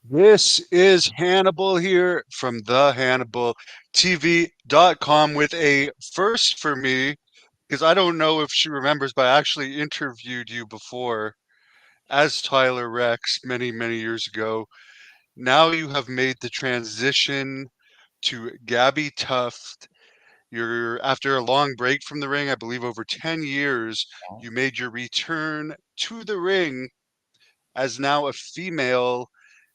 This is Hannibal here from thehannibaltv.com with a first for me because I don't know if she remembers, but I actually interviewed you before as Tyler Rex many, many years ago. Now you have made the transition to Gabbi Tuft. You're after a long break from the ring, I believe over 10 years, you made your return to the ring as now a female,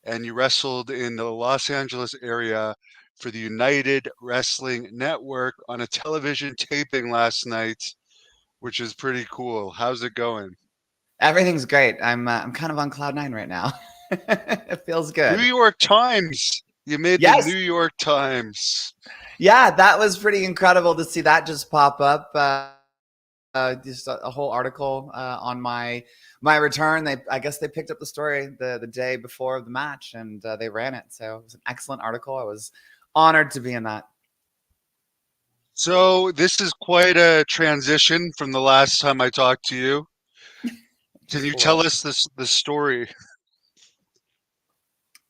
and you wrestled in the Los Angeles area for the United Wrestling Network on a television taping last night, which is pretty cool. How's it going? Everything's great. I'm kind of on cloud nine right now. It feels New good. York Times. You made the Yes. New York Times. Yeah, that was pretty incredible to see that just pop up. Just a whole article on my return. I guess they picked up the story the day before the match and they ran it. So it was an excellent article. I was honored to be in that. So this is quite a transition from the last time I talked to you. Can Just you a tell little. us the story?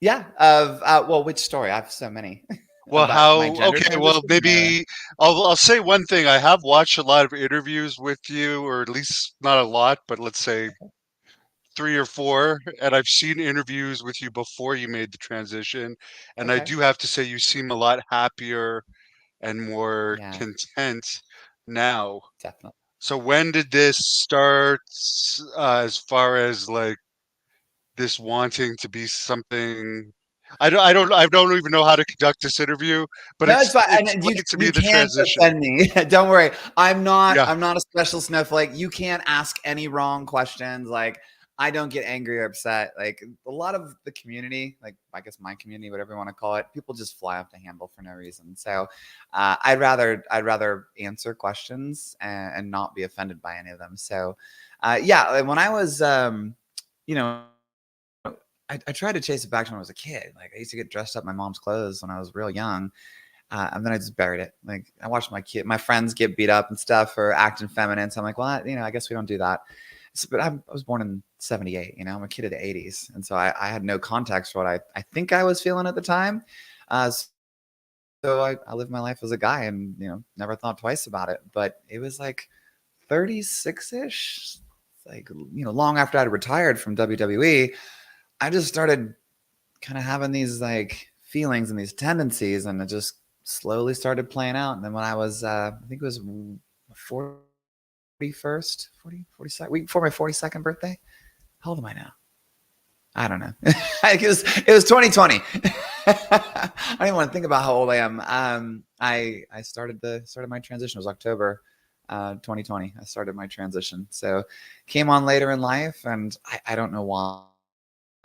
Yeah. Of well, which story? I have so many Well, about my how, gender okay, well, transition. Or maybe I'll say one thing. I have watched a lot of interviews with you, or at least not a lot, but let's say three or four, and I've seen interviews with you before you made the transition, and I okay. do have to say you seem a lot happier and more Yeah, content now. definitely. So when did this start, as far as like this wanting to be something? I don't even know how to conduct this interview, but No, it's fine. it's And you great to be you the can't transition. offend me. Don't worry. I'm not Yeah. I'm not a special snowflake. You can't ask any wrong questions. Like I don't get angry or upset. Like a lot of the community, like I guess my community, whatever you want to call it, people just fly off the handle for no reason. So I'd rather answer questions and not be offended by any of them. So yeah, like, when I was you know I tried to chase it back to when I was a kid. Like I used to get dressed up in my mom's clothes when I was real young, and then I just buried it. Like I watched my friends get beat up and stuff for acting feminine. So I'm like, well, I guess we don't do that. So, but I was born in '78. I'm a kid of the '80s, and so I had no context for what I think I was feeling at the time. So I lived my life as a guy, and never thought twice about it. But it was like 36 ish, like long after I'd retired from WWE. I just started kind of having these like feelings and these tendencies, and it just slowly started playing out. And then when I was, I think it was 41st, 42nd week before my 42nd birthday. How old am I now? I don't know. it was 2020. I don't even want to think about how old I am. I started my transition. It was October 2020. I started my transition. So came on later in life, and I don't know why.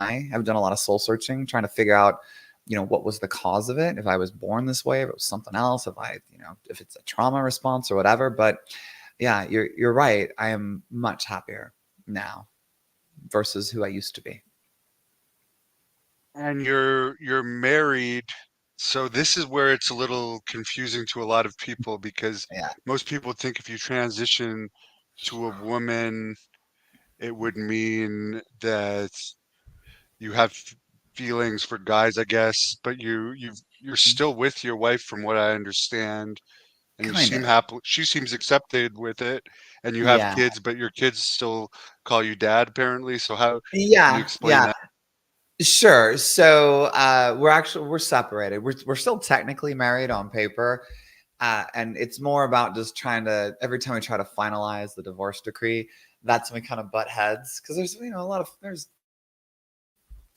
I've done a lot of soul searching, trying to figure out, what was the cause of it. If I was born this way, if it was something else, if it's a trauma response or whatever. But yeah, you're right. I am much happier now versus who I used to be. And you're married, so this is where it's a little confusing to a lot of people because Yeah. most people think if you transition to a woman, it would mean that you have feelings for guys, I guess, but you're still with your wife from what I understand, and you Kind seem of. happy. She seems accepted with it, and you have Yeah. kids, but your kids still call you dad apparently. So how can you Yeah. explain Yeah. that? Sure. So we're separated. We're still technically married on paper, and it's more about just trying to every time we try to finalize the divorce decree, that's when we kind of butt heads because there's there's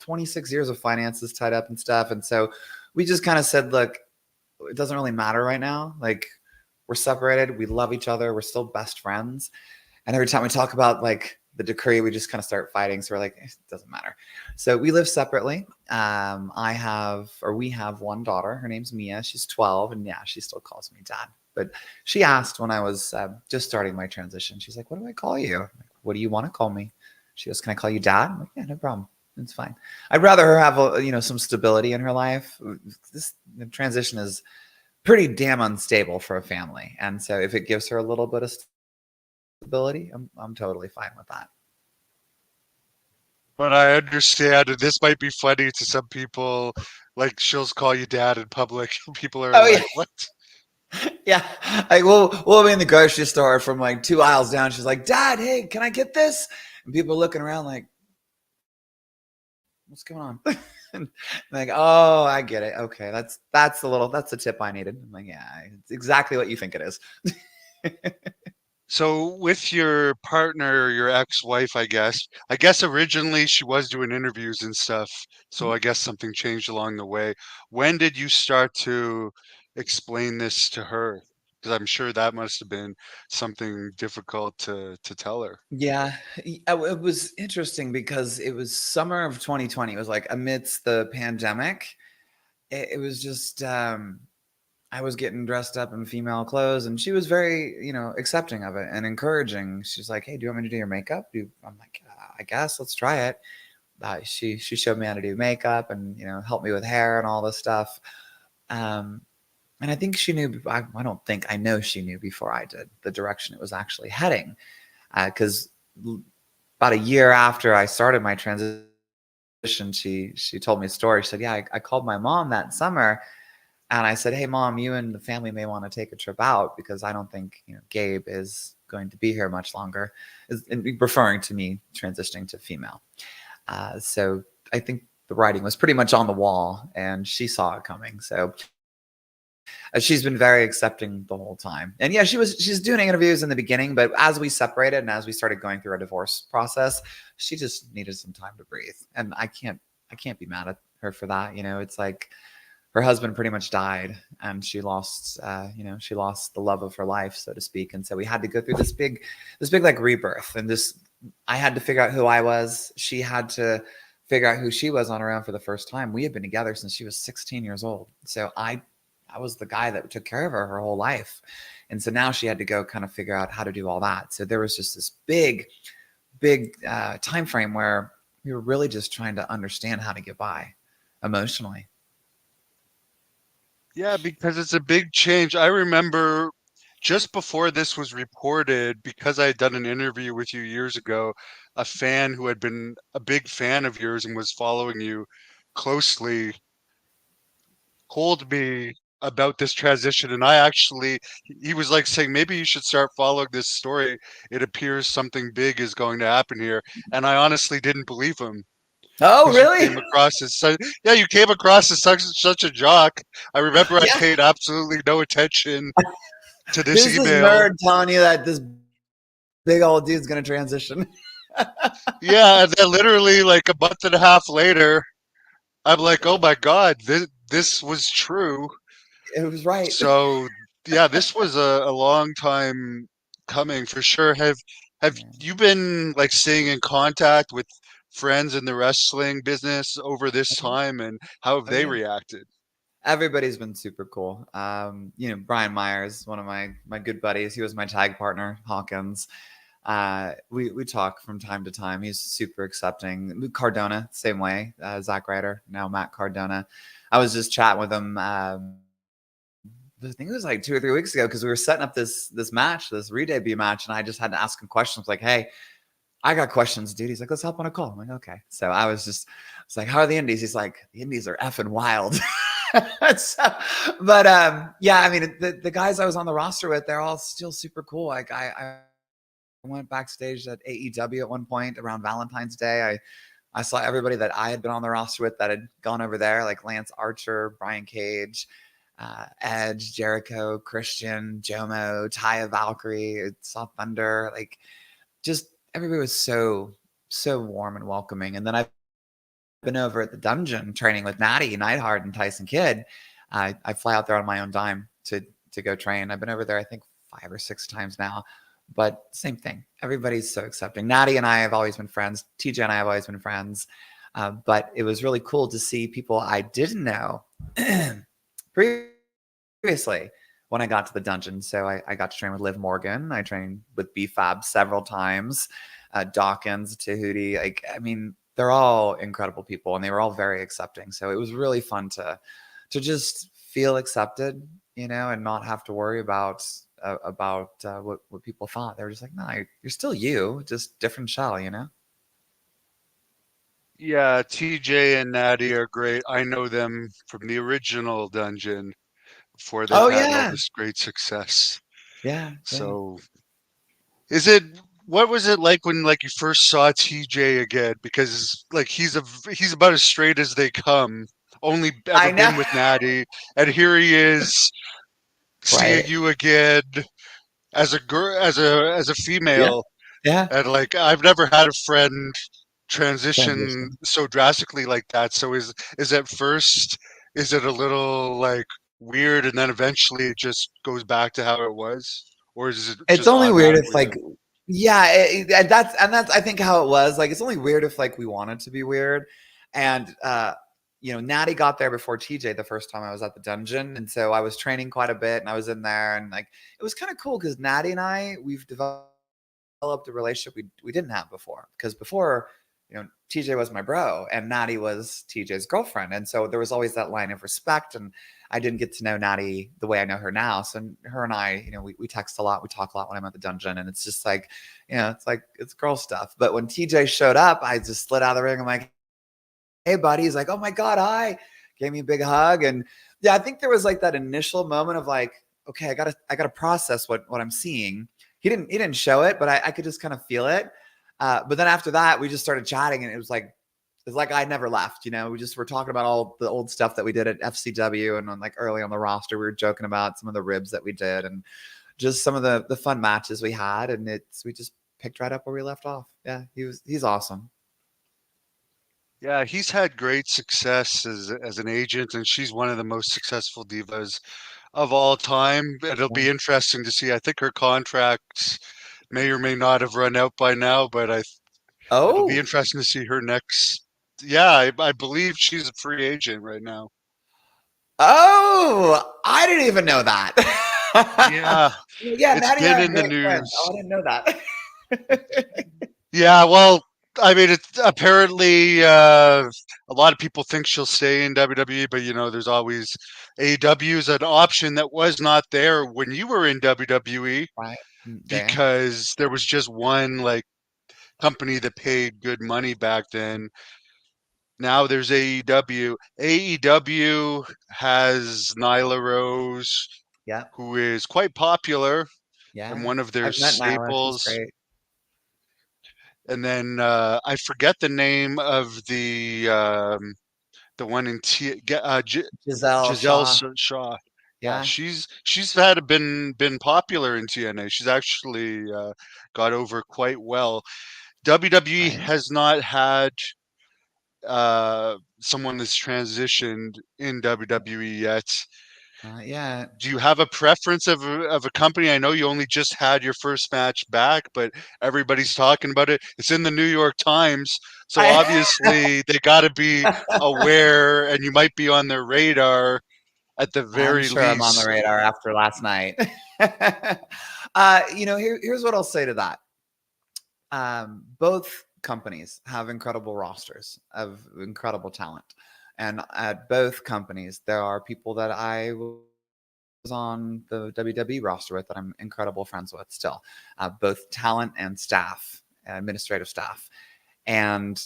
26 years of finances tied up and stuff, and so we just kind of said, look, it doesn't really matter right now. Like we're separated, we love each other, we're still best friends, and every time we talk about like the decree, we just kind of start fighting. So we're like, it doesn't matter. So we live separately. We have one daughter. Her name's Mia. She's 12, and yeah, she still calls me dad. But she asked when I was just starting my transition. She's like, "What do I call you? Like, what do you want to call me?" She goes, "Can I call you dad?" I'm like, "Yeah, no problem. It's fine." I'd rather her have some stability in her life. This the transition is pretty damn unstable for a family, and so if it gives her a little bit of stability, I'm totally fine with that. But I understand, and this might be funny to some people. Like she'll call you dad in public. People are Oh yeah, like, "What?" yeah. Like we'll be in the grocery store from like 2 aisles down. She's like, "Dad, hey, can I get this?" And people are looking around like, "What's going on?" And like, "Oh, I get it. Okay, that's the tip I needed." I'm like, "Yeah, it's exactly what you think it is." So with your partner, your ex-wife, I guess originally she was doing interviews and stuff. So I guess something changed along the way. When did you start to explain this to her? Because I'm sure that must have been something difficult to tell her. Yeah, it was interesting because it was summer of 2020. It was like amidst the pandemic. It was just I was getting dressed up in female clothes, and she was very, accepting of it and encouraging. She's like, "Hey, do you want me to do your makeup?" I'm like, "I guess let's try it." She showed me how to do makeup and helped me with hair and all this stuff. Um, and I think she knew. I don't think I know she knew before I did the direction it was actually heading. Because about a year after I started my transition, she told me a story. She said, "Yeah, I called my mom that summer, and I said, 'Hey, mom, you and the family may want to take a trip out because I don't think Gabe is going to be here much longer,' referring to me transitioning to female. So I think the writing was pretty much on the wall, and she saw it coming. So she's been very accepting the whole time. And yeah, she's doing interviews in the beginning, but as we separated and as we started going through our divorce process, she just needed some time to breathe. And I can't be mad at her for that. It's like her husband pretty much died, and she lost the love of her life, so to speak. And so we had to go through this big like rebirth, and this I had to figure out who I was. She had to figure out who she was on her own for the first time. We had been together since she was 16 years old. So I was the guy that took care of her whole life. And so now she had to go kind of figure out how to do all that. So there was just this big time frame where we were really just trying to understand how to get by emotionally. Yeah, because it's a big change. I remember just before this was reported, because I had done an interview with you years ago, a fan who had been a big fan of yours and was following you closely told me about this transition. And I actually, he was like saying, maybe you should start following this story. It appears something big is going to happen here. And I honestly didn't believe him. Oh, Because you really? came across as such, yeah, you came across as such a jock. I remember I Yeah. paid absolutely no attention to this Who's this email. nerd telling you that this big old dude's going to transition? Yeah, and then literally like a month and a half later, I'm like, oh my God, this was true. It was right. So yeah, this was a long time coming for sure. Have Yeah. you been like staying in contact with friends in the wrestling business over this time, and how have Oh, they yeah. reacted? Everybody's been super cool. Brian Myers, one of my good buddies. He was my tag partner, Hawkins. We talk from time to time. He's super accepting. Cardona, same way. Zach Ryder, now Matt Cardona. I was just chatting with him. I think it was like 2 or 3 weeks ago because we were setting up this match, this re-debut match, and I just had to ask him questions like, "Hey, I got questions, dude." He's like, "Let's hop on a call." I'm like, "Okay." So it's like, "How are the indies?" He's like, "The indies are effing wild." so, but yeah, I mean, the guys I was on the roster with, they're all still super cool. Like I went backstage at AEW at one point around Valentine's Day. I saw everybody that I had been on the roster with that had gone over there, like Lance Archer, Brian Cage, Edge, Jericho, Christian, Jomo, Taya Valkyrie, saw Thunder. Like just everybody was so warm and welcoming. And then I've been over at the dungeon training with Natty Neidhart and Tyson Kidd. I fly out there on my own dime to go train. I've been over there I think 5 or 6 times now. But same thing. Everybody's so accepting. Natty and I have always been friends. TJ and I have always been friends. But it was really cool to see people I didn't know previously when I got to the dungeon. So I got to train with Liv Morgan. I trained with BFAB several times. Dawkins, Tahuti. Like, I mean, they're all incredible people, and they were all very accepting. So it was really fun to just feel accepted, and not have to worry about what people thought. They were just like, "No, you're still you, just different shell," Yeah, TJ and Natty are great. I know them from the original Dungeon before they've Oh had all yeah, this great success. yeah, yeah. So, is it what was it like when like you first saw TJ again? Because like he's about as straight as they come. Only ever I know. been with Natty, and here he is seeing Right. you again as a girl, as a Yeah. female, Yeah. and like I've never had a friend transition Transition. so drastically like that. So is at first is it a little like weird and then eventually it just goes back to how it was? Or is it It's just only weird if automatically like, then? yeah, and that's I think how it was. Like, it's only weird if like we wanted to be weird, and Natty got there before TJ the first time I was at the dungeon, and so I was training quite a bit, and I was in there, and like it was kind of cool because Natty and we've developed a relationship we didn't have before. Because before, TJ was my bro and Natty was TJ's girlfriend, and so there was always that line of respect. And I didn't get to know Natty the way I know her now. So her and I, we text a lot, we talk a lot when I'm at the dungeon, and it's just like, it's girl stuff. But when TJ showed up, I just slid out of the ring. I'm like, hey, buddy. He's like, oh my god, hi. Gave me a big hug, and yeah, I think there was like that initial moment of like, okay, I gotta process what I'm seeing. He didn't show it, but I could just kind of feel it. But then after that, we just started chatting, and it was like I never left. We just were talking about all the old stuff that we did at FCW, and on like early on the roster, we were joking about some of the ribs that we did, and just some of the fun matches we had, and we just picked right up where we left off. Yeah, he's awesome. Yeah, he's had great success as an agent, and she's one of the most successful divas of all time. It'll Yeah. be interesting to see. I think her contract may or may not have run out by now, but it'll be Oh, interesting to see her next. Yeah, I believe she's a free agent right now. oh, I didn't even know that. Yeah, Yeah, it's Natty and been I are in the great friends. news. Oh, I didn't know that. Yeah, well, I mean, it's apparently a lot of people think she'll stay in WWE, but there's always AEW is an option that was not there when you were in WWE Right. Yeah. because there was just one like company that paid good money back then. Now there's AEW. AEW has Nyla Rose, Yeah. who is quite popular and Yeah. one of their I've met Nyla. She's staples. great. And then I forget the name of the one in Giselle Giselle Shaw. Shaw. Yeah, Yeah. she's had been popular in TNA. She's actually got over quite well. WWE Right. has not had someone that's transitioned in WWE yet. Yeah. Do you have a preference of a company? I know you only just had your first match back, but everybody's talking about it. It's in the New York Times, so I, obviously they got to be aware, and you might be on their radar at the I'm very sure I'm on the least. radar after last night. Here's what I'll say to that. Both companies have incredible rosters of incredible talent. And at both companies, there are people that I was on the WWE roster with that I'm incredible friends with still, both talent and staff, administrative staff. And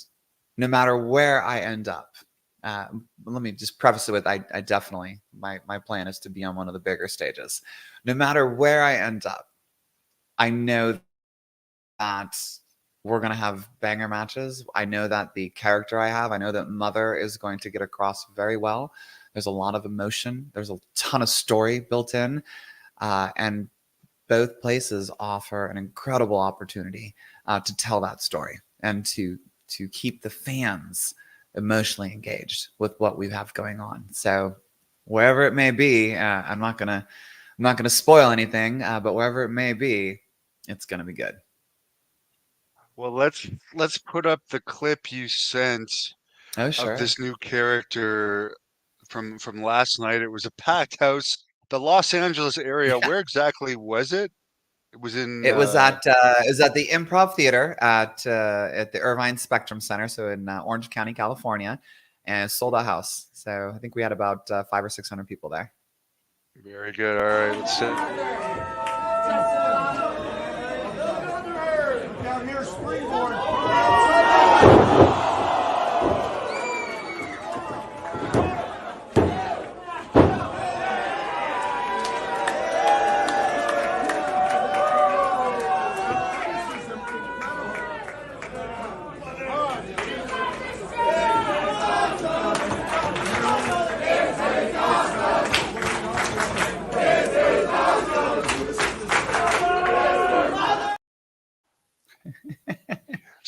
no matter where I end up, uh, let me just preface it with I definitely, my plan is to be on one of the bigger stages. No matter where I end up, I know that we're going to have banger matches. I know that the character I know that Mother is going to get across very well. There's a lot of emotion, there's a ton of story built in. And both places offer an incredible opportunity to tell that story and to keep the fans emotionally engaged with what we have going on. So wherever it may be, I'm not gonna spoil anything, but wherever it may be, it's gonna be good. Well, let's put up the clip you sent Oh of sure. this new character from last night. It was a packed house. The Los Angeles area. Yeah. Where exactly was it? It was in. It was at the Improv Theater at the Irvine Spectrum Center, so in Orange County, California, and sold out house. So I think we had about 500 or 600 people there. Very good. All right, let's sit. Down here, springboard.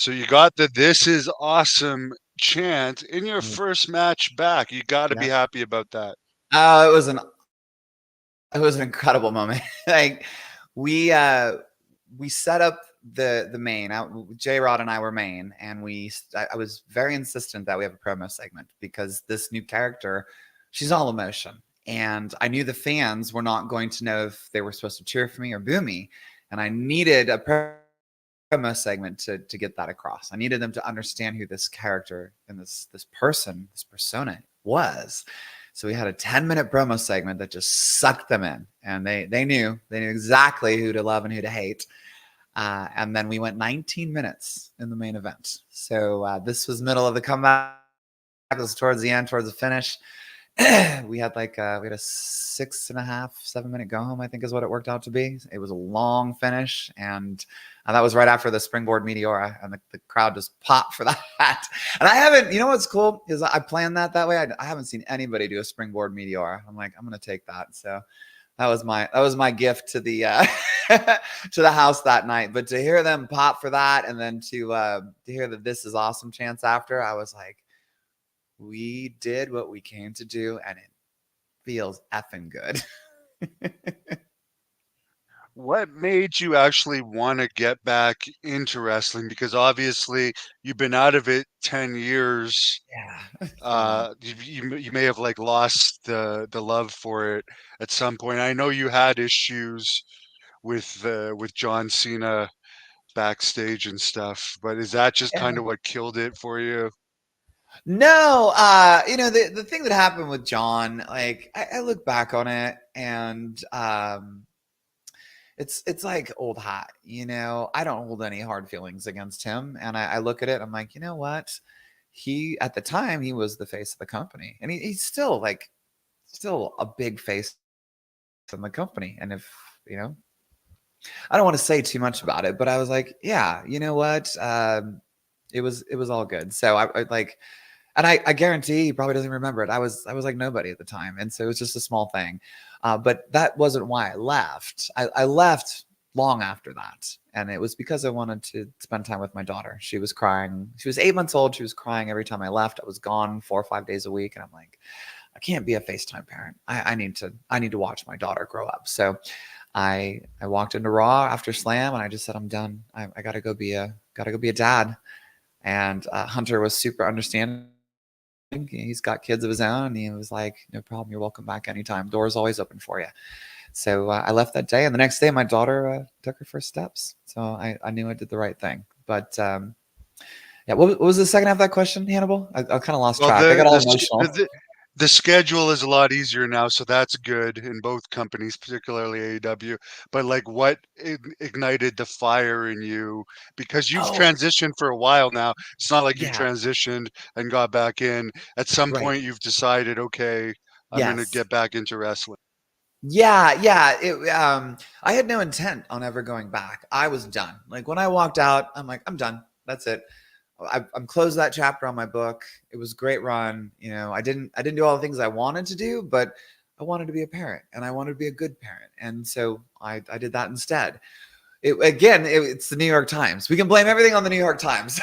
So you got the "This is awesome" chant in your first match back. You got to be Yeah. happy about that. Oh, it was an incredible moment. Like we uh we set up the main. J Rod and I were main, and I was very insistent that we have a promo segment because this new character, she's all emotion, and I knew the fans were not going to know if they were supposed to cheer for me or boo me, and I needed a promo segment to get that across. I needed them to understand who this character and this person, this persona was. So we had a 10-minute promo segment that just sucked them in, and they knew exactly who to love and who to hate. And then we went 19 minutes in the main event. So this was middle of the comeback. It was towards the end, towards the finish. We had a 6.5, 7 minute go home, I think is what it worked out to be. It was a long finish, and that was right after the springboard meteora, and the crowd just popped for that. And I haven't, you know what's cool is I planned that way. I haven't seen anybody do a springboard meteora. I'm like, I'm gonna take that. So that was my gift to the to the house that night. But to hear them pop for that, and then to hear the "This is awesome" chants after, I was like, we did what we came to do, and it feels effing good. What made you actually want to get back into wrestling? Because obviously you've been out of it 10 years. Yeah. Yeah. You may have like lost the love for it at some point. I know you had issues with John Cena backstage and stuff, but is that just kind Yeah. of what killed it for you? No, the thing that happened with John, like I look back on it, and it's like old hat. I don't hold any hard feelings against him, and I look at it, I'm like, you know what? He at the time he was the face of the company, and he's still a big face in the company. And if you know, I don't want to say too much about it, but I was like, yeah, you know what? It was all good. So I like, and I guarantee he probably doesn't remember it. I was like nobody at the time, and so it was just a small thing. But that wasn't why I left. I left long after that, and it was because I wanted to spend time with my daughter. She was crying. She was 8 months old. She was crying every time I left. I was gone 4 or 5 days a week, and I'm like, I can't be a FaceTime parent. I need to watch my daughter grow up. So I walked into Raw after Slam, and I just said, I'm done. I gotta go be a dad. And Hunter was super understanding. He's got kids of his own, and he was like, no problem, you're welcome back anytime, door's always open for you. So I left that day, and the next day my daughter took her first steps. So I knew I did the right thing. But yeah, what was the second half of that question, Hannibal? I kind of lost Well, track. I got all emotional. the schedule is a lot easier now, so that's good in both companies, particularly AEW. But like, what ignited the fire in you? Because you've Oh, transitioned for a while now. It's not like you yeah, transitioned and got back in. At some right. point, you've decided, okay, I'm gonna Yes. get back into wrestling. Yeah. I had no intent on ever going back. I was done. Like when I walked out, I'm like, I'm done. That's it. I'm closed that chapter on my book. It was a great run. I didn't do all the things I wanted to do, but I wanted to be a parent, and I wanted to be a good parent. And so I did that instead. It's the New York Times. We can blame everything on the New York Times.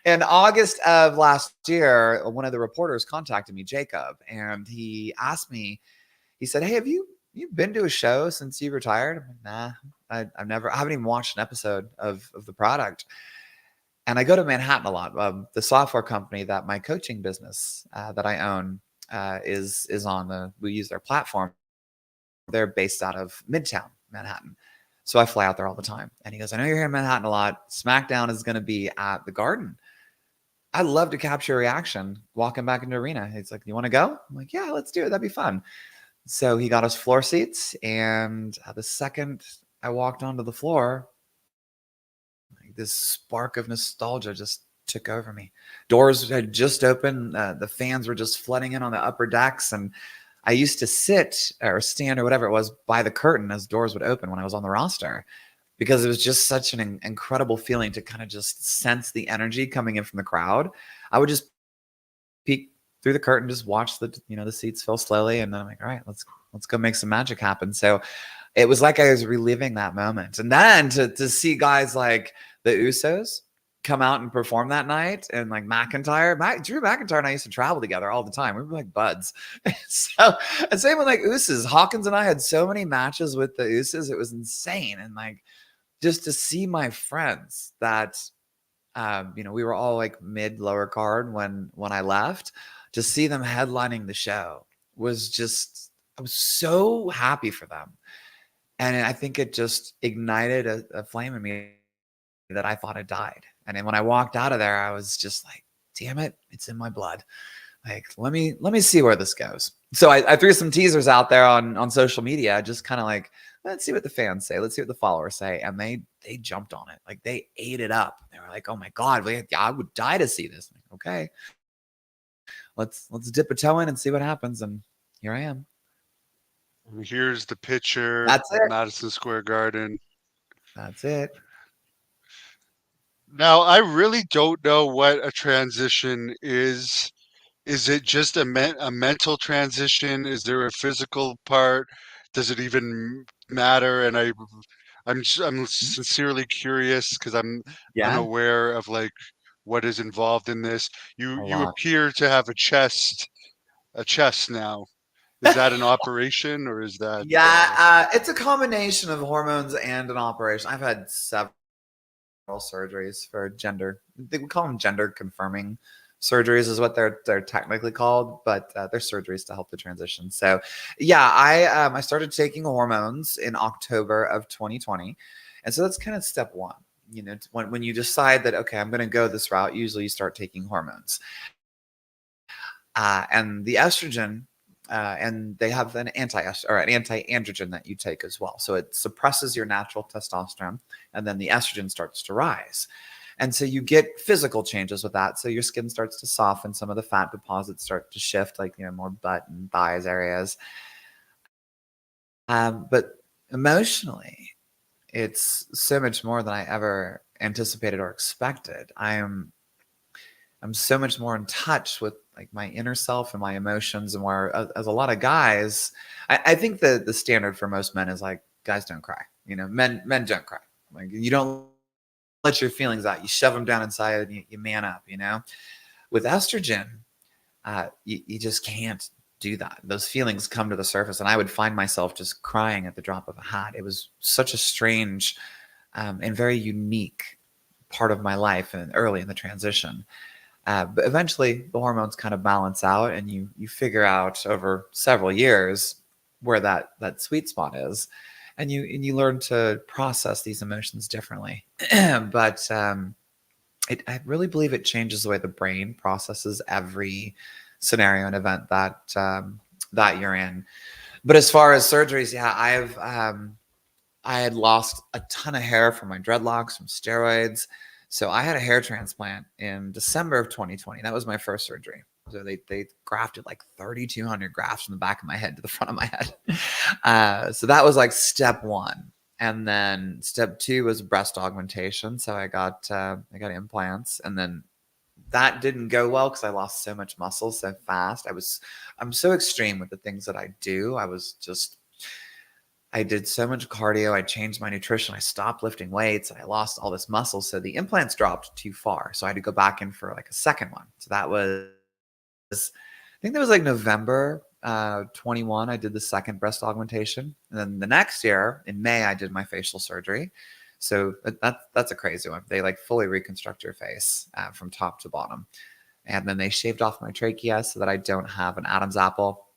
In August of last year, one of the reporters contacted me, Jacob, and he asked me, he said, "Hey, have you been to a show since you retired?" I'm like, nah, I haven't even watched an episode of the product. And I go to Manhattan a lot. The software company that my coaching business that I own is on we use their platform. They're based out of Midtown Manhattan. So I fly out there all the time. And he goes, I know you're here in Manhattan a lot. SmackDown is going to be at the Garden. I'd love to capture a reaction walking back into the arena. He's like, you want to go? I'm like, yeah, let's do it. That'd be fun. So he got us floor seats. And the second I walked onto the floor, like, this spark of nostalgia just took over me. Doors had just opened. The fans were just flooding in on the upper decks. And I used to sit or stand or whatever it was by the curtain as doors would open when I was on the roster, because it was just such an incredible feeling to kind of just sense the energy coming in from the crowd. I would just peek through the curtain, just watch the seats fill slowly, and then I'm like, all right, let's go make some magic happen. So it was like I was reliving that moment. And then to see guys like the Usos, come out and perform that night. And like Drew McIntyre and I used to travel together all the time. We were like buds. So, and same with like Usos. Hawkins and I had so many matches with the Usos. It was insane. And like, just to see my friends that, we were all like mid lower card when I left, to see them headlining the show was just, I was so happy for them. And I think it just ignited a flame in me that I thought had died. And then when I walked out of there, I was just like, damn it, it's in my blood. Like, let me see where this goes. So I threw some teasers out there on social media, just kind of like, let's see what the fans say. Let's see what the followers say. And they jumped on it. Like they ate it up. They were like, oh my God, I would die to see this. Like, okay, let's dip a toe in and see what happens. And here I am. And here's the picture That's at it. Madison Square Garden. That's it. Now, I really don't know what a transition is. Is it just a mental transition? Is there a physical part? Does it even matter? And I'm sincerely curious because I'm Yeah, unaware of like what is involved in this. a You lot. appear to have a chest now. Is that an operation or is that Yeah, it's a combination of hormones and an operation. I've had several surgeries for gender. They would call them gender confirming surgeries, is what they're technically called, but they're surgeries to help the transition. So, yeah, I started taking hormones in October of 2020, and so that's kind of step one. When you decide that okay, I'm going to go this route, usually you start taking hormones, and the estrogen. And they have an anti-androgen that you take as well. So it suppresses your natural testosterone, and then the estrogen starts to rise. And so you get physical changes with that. So your skin starts to soften, some of the fat deposits start to shift, like more butt and thighs areas. But emotionally, it's so much more than I ever anticipated or expected. I'm so much more in touch with like my inner self and my emotions, and where as a lot of guys, I think the standard for most men is like guys don't cry. Men don't cry. Like you don't let your feelings out. You shove them down inside and you man up. With estrogen, you just can't do that. Those feelings come to the surface, and I would find myself just crying at the drop of a hat. It was such a strange and very unique part of my life, and early in the transition. But eventually, the hormones kind of balance out, and you figure out over several years where that sweet spot is, and you learn to process these emotions differently. But I really believe it changes the way the brain processes every scenario and event that you're in. But as far as surgeries, yeah, I had lost a ton of hair from my dreadlocks from steroids. So I had a hair transplant in December of 2020. That was my first surgery. So they grafted like 3,200 grafts from the back of my head to the front of my head. So that was like step one. And then step two was breast augmentation. So I got implants, and then that didn't go well because I lost so much muscle so fast. I'm so extreme with the things that I do. I did so much cardio. I changed my nutrition. I stopped lifting weights. And I lost all this muscle. So the implants dropped too far. So I had to go back in for like a second one. So I think that was like November 21. I did the second breast augmentation. And then the next year in May, I did my facial surgery. So that's a crazy one. They like fully reconstruct your face from top to bottom. And then they shaved off my trachea so that I don't have an Adam's apple.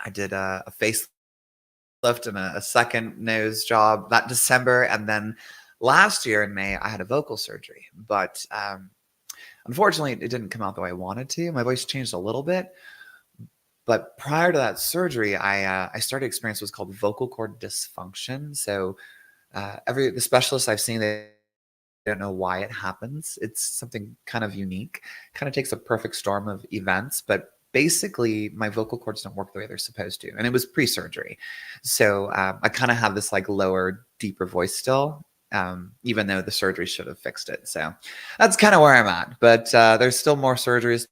I did a face lift and a second nose job that December. And then last year in May, I had a vocal surgery. But unfortunately, it didn't come out the way I wanted to. My voice changed a little bit. But prior to that surgery, I started experiencing what's called vocal cord dysfunction. So the specialists I've seen, they don't know why it happens. It's something kind of unique. Kind of takes a perfect storm of events, but basically my vocal cords don't work the way they're supposed to, and it was pre-surgery. So I kind of have this like lower, deeper voice still, even though the surgery should have fixed it. So that's kind of where I'm at. But there's still more surgeries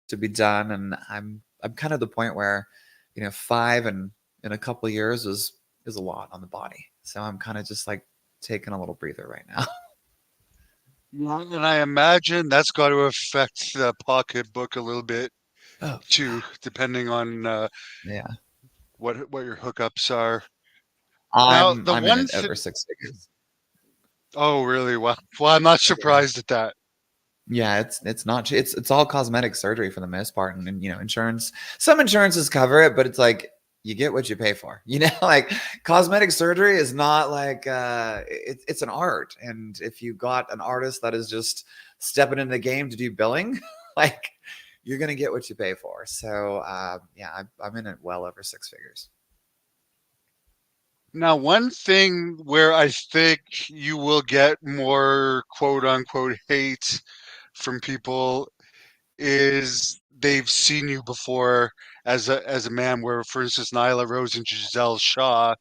to be done, and I'm kind of the point where, five and in a couple of years is a lot on the body. So I'm kind of just like taking a little breather right now. Yeah, and I imagine that's got to affect the pocketbook a little bit Oh too, depending on yeah, what your hookups are. Now, I'm the I'm in one it thing. over six figures. Oh, really? Well, I'm not Yeah. surprised at that. Yeah, it's not it's all cosmetic surgery for the most part, and you know, insurance. Some insurances cover it, but it's like you get what you pay for. You know, like cosmetic surgery is not like it's an art, and if you got an artist that is just stepping into the game to do billing, like you're gonna get what you pay for. So yeah, I'm in it well over six figures. Now, one thing where I think you will get more quote unquote hate from people is they've seen you before as a man. Where, for instance, Nyla Rose and Giselle Shaw,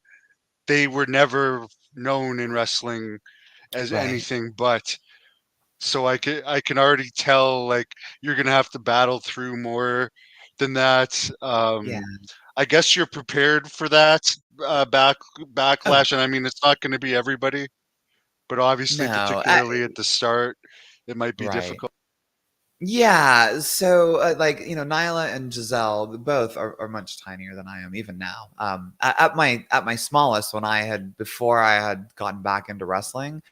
they were never known in wrestling as Right. anything but. So I can already tell like you're gonna have to battle through more than that. Yeah. I guess you're prepared for that Oh backlash, and I mean it's not going to be everybody, but obviously, no. particularly at the start, it might be Right. difficult. Yeah, so like you know, Nyla and Giselle both are much tinier than I am even now. At my smallest, when I had before I had gotten back into wrestling,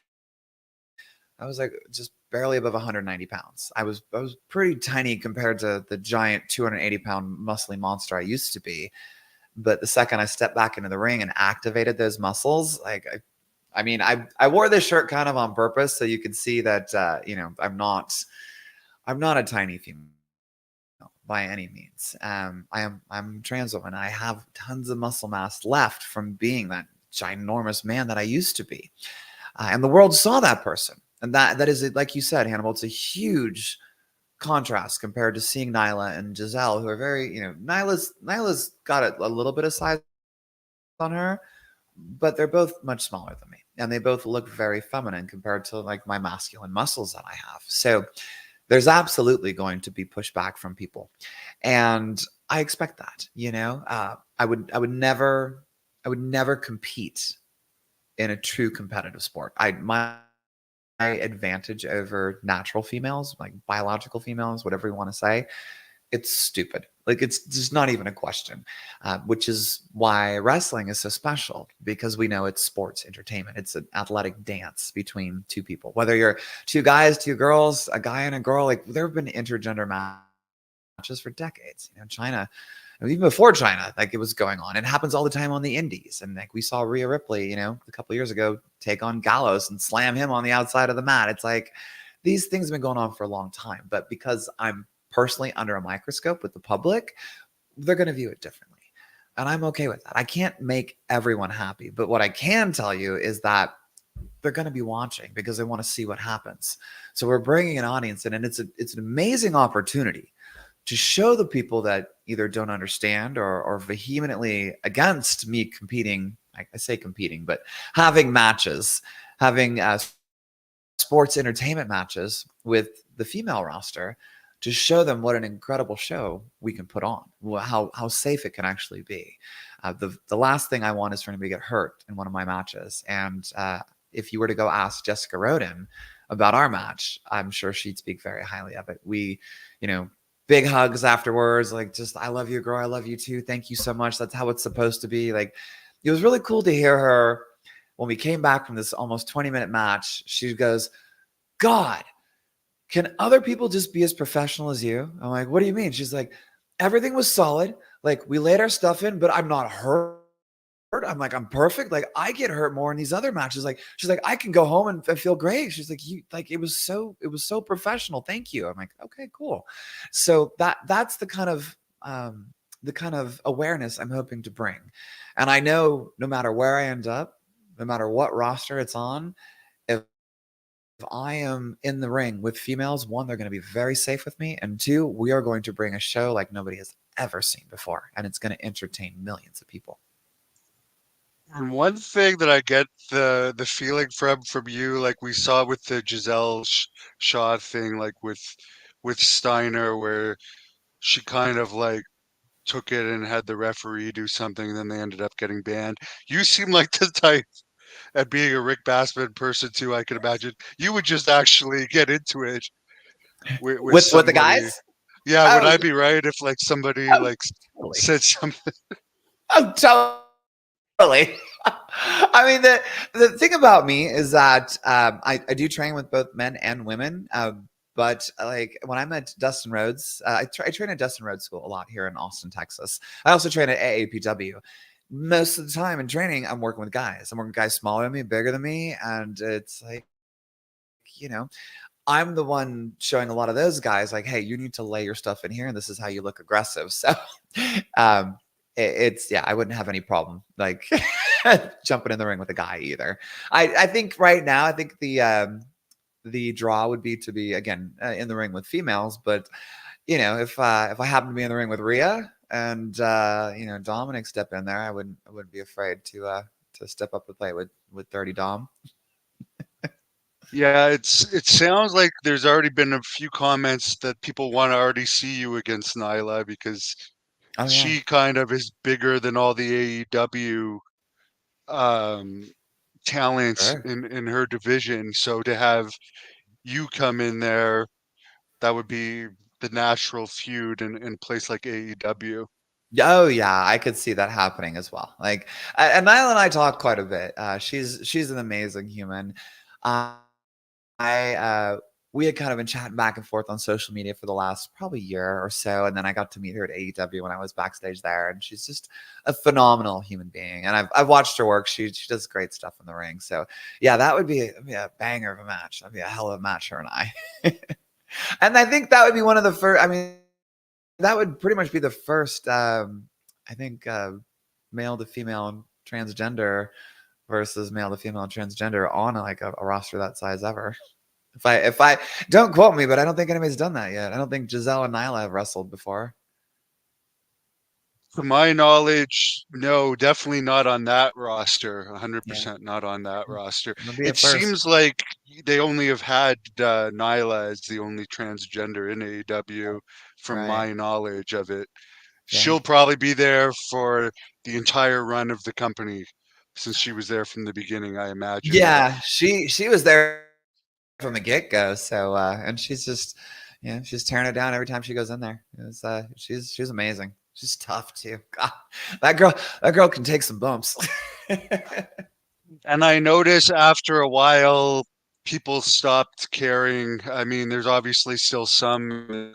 I was like just barely above 190 pounds. I was pretty tiny compared to the giant 280-pound muscly monster I used to be. But the second I stepped back into the ring and activated those muscles, like I mean, I wore this shirt kind of on purpose so you could see that you know I'm not a tiny female by any means. I'm a trans woman. I have tons of muscle mass left from being that ginormous man that I used to be, and the world saw that person, and that is like you said, Hannibal. It's a huge contrast compared to seeing Nyla and Giselle, who are very you know Nyla's got a little bit of size on her, but they're both much smaller than me, and they both look very feminine compared to like my masculine muscles that I have. So there's absolutely going to be pushback from people, and I expect that. You know, I would never compete in a true competitive sport. I my advantage over natural females, like biological females, whatever you want to say, it's stupid. Like it's just not even a question, which is why wrestling is so special because we know it's sports entertainment. It's an athletic dance between two people, whether you're two guys, two girls, a guy and a girl. Like there have been intergender matches for decades. You know, China, even before China, like it was going on. It happens all the time on the indies. And like we saw Rhea Ripley, you know, a couple years ago take on Gallows and slam him on the outside of the mat. It's like these things have been going on for a long time. But because I'm personally under a microscope with the public, they're going to view it differently. And I'm okay with that. I can't make everyone happy. But what I can tell you is that they're going to be watching because they want to see what happens. So we're bringing an audience in, and it's an amazing opportunity to show the people that either don't understand or vehemently against me competing. I say competing, but having matches, having sports entertainment matches with the female roster to show them what an incredible show we can put on, how safe it can actually be. The last thing I want is for him to get hurt in one of my matches. And if you were to go ask Jessica Roden about our match, I'm sure she'd speak very highly of it. We, you know, big hugs afterwards, like just I love you, girl. I love you too. Thank you so much. That's how it's supposed to be. Like it was really cool to hear her when we came back from this almost 20-minute match. She goes, God, can other people just be as professional as you? I'm like, what do you mean? She's like, everything was solid. Like we laid our stuff in, but I'm not hurt. I'm like, I'm perfect. Like I get hurt more in these other matches. Like she's like, I can go home and feel great. She's like, you like it was so professional. Thank you. I'm like, okay, cool. So that's the kind of awareness I'm hoping to bring. And I know no matter where I end up, no matter what roster it's on, if I am in the ring with females, one, they're going to be very safe with me. And two, we are going to bring a show like nobody has ever seen before. And it's going to entertain millions of people. And one thing that I get the feeling from you, like we saw with the Giselle Shaw thing, like with Steiner, where she kind of like took it and had the referee do something, then they ended up getting banned. You seem like the type. And being a Rick Bassman person too, I can imagine you would just actually get into it with with the somebody. guys. Yeah, would Oh, I be right if like somebody oh, like totally. said something? Oh, totally. I mean, the thing about me is that I do train with both men and women. But like when I'm at Dustin Rhodes, I train at Dustin Rhodes School a lot here in Austin, Texas. I also train at AAPW. Most of the time in training, I'm working with guys. I'm working with guys smaller than me, bigger than me, and it's like, you know, I'm the one showing a lot of those guys like, hey, you need to lay your stuff in here, and this is how you look aggressive. So, um, it's yeah, I wouldn't have any problem like jumping in the ring with a guy either. I think right now, I think the draw would be to be again in the ring with females, but if I happen to be in the ring with Rhea and Dominic step in there, I wouldn't be afraid to step up and play with 30 Dom. Yeah, it sounds like there's already been a few comments that people want to already see you against Nyla because Oh yeah, she kind of is bigger than all the AEW um, talent sure. in her division. So to have you come in there, that would be the natural feud in a place like AEW. Oh yeah, I could see that happening as well. Like, and Nyla and I talk quite a bit. She's an amazing human. Uh, I We had kind of been chatting back and forth on social media for the last probably year or so, and then I got to meet her at AEW when I was backstage there, and she's just a phenomenal human being. And I've watched her work. She does great stuff in the ring. So yeah, that'd be a banger of a match. That'd be a hell of a match, her and I. And I think that would be one of the first. I mean, that would pretty much be the first. I think male to female transgender versus male to female transgender on a roster that size ever. If I don't quote me, but I don't think anybody's done that yet. I don't think Giselle and Nyla have wrestled before. To my knowledge, no, definitely not on that roster. Yeah, 100% not on that roster. it'll be a It first. seems like they only have had Nyla as the only transgender in AEW, from Right. my knowledge of it. Yeah. She'll probably be there for the entire run of the company since she was there from the beginning, I imagine. Yeah. She was there from the get go. So and she's just she's tearing it down every time she goes in there. She's amazing. She's tough too. God, that girl can take some bumps. And I notice after a while, people stopped caring. I mean, there's obviously still some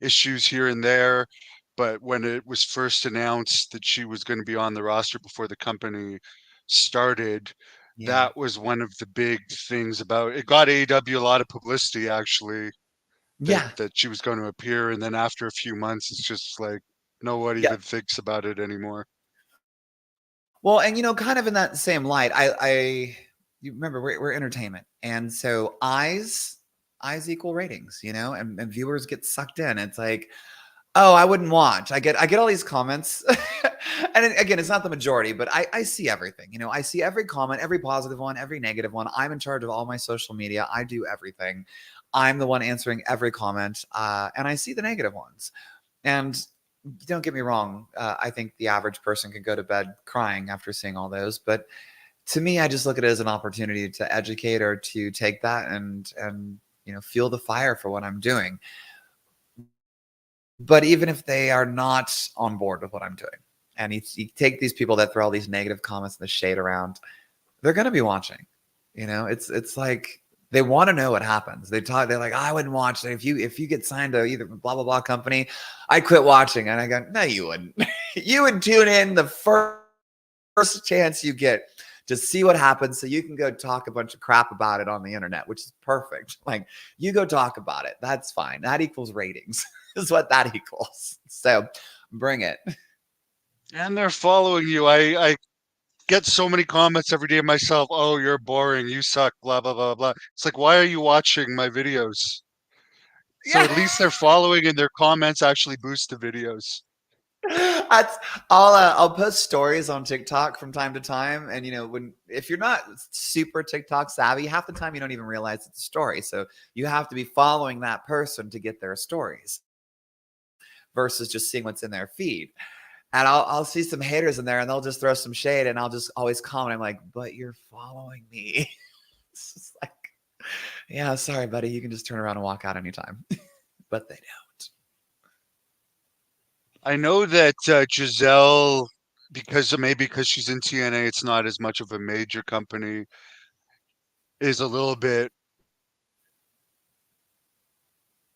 issues here and there, but when it was first announced that she was going to be on the roster before the company started, Yeah. that was one of the big things about it. Got AEW a lot of publicity actually that Yeah. she was going to appear, and then after a few months, it's just like no one Yeah. even thinks about it anymore. Well, and kind of in that same light, you remember we're entertainment, and so eyes equal ratings, and viewers get sucked in. It's like, oh, I wouldn't watch. I get all these comments, and again, it's not the majority, but I see everything. I see every comment, every positive one, every negative one. I'm in charge of all my social media. I do everything. I'm the one answering every comment, and I see the negative ones. And don't get me wrong, I think the average person can go to bed crying after seeing all those. But to me, I just look at it as an opportunity to educate or to take that and fuel the fire for what I'm doing. But even if they are not on board with what I'm doing, and you take these people that throw all these negative comments and the shade around, they're going to be watching. It's like they want to know what happens. They're like, I wouldn't watch it. If you get signed to either blah blah blah company, I'd quit watching. And I go, no, you wouldn't. You would tune in the first chance you get to see what happens so you can go talk a bunch of crap about it on the internet, which is perfect. Like, you go talk about it. That's fine. That equals ratings. Is what that equals. So bring it. And they're following you. I get so many comments every day myself. Oh, you're boring. You suck. Blah blah blah blah. It's like, why are you watching my videos? So Yeah. at least they're following, and their comments actually boost the videos. That's I'll post stories on TikTok from time to time, and if you're not super TikTok savvy, half the time you don't even realize it's a story. So you have to be following that person to get their stories versus just seeing what's in their feed. And I'll see some haters in there, and they'll just throw some shade, and I'll just always comment. I'm like, but you're following me. It's just like, yeah, sorry, buddy. You can just turn around and walk out anytime. But they don't. I know that Giselle, maybe because she's in TNA, it's not as much of a major company, is a little bit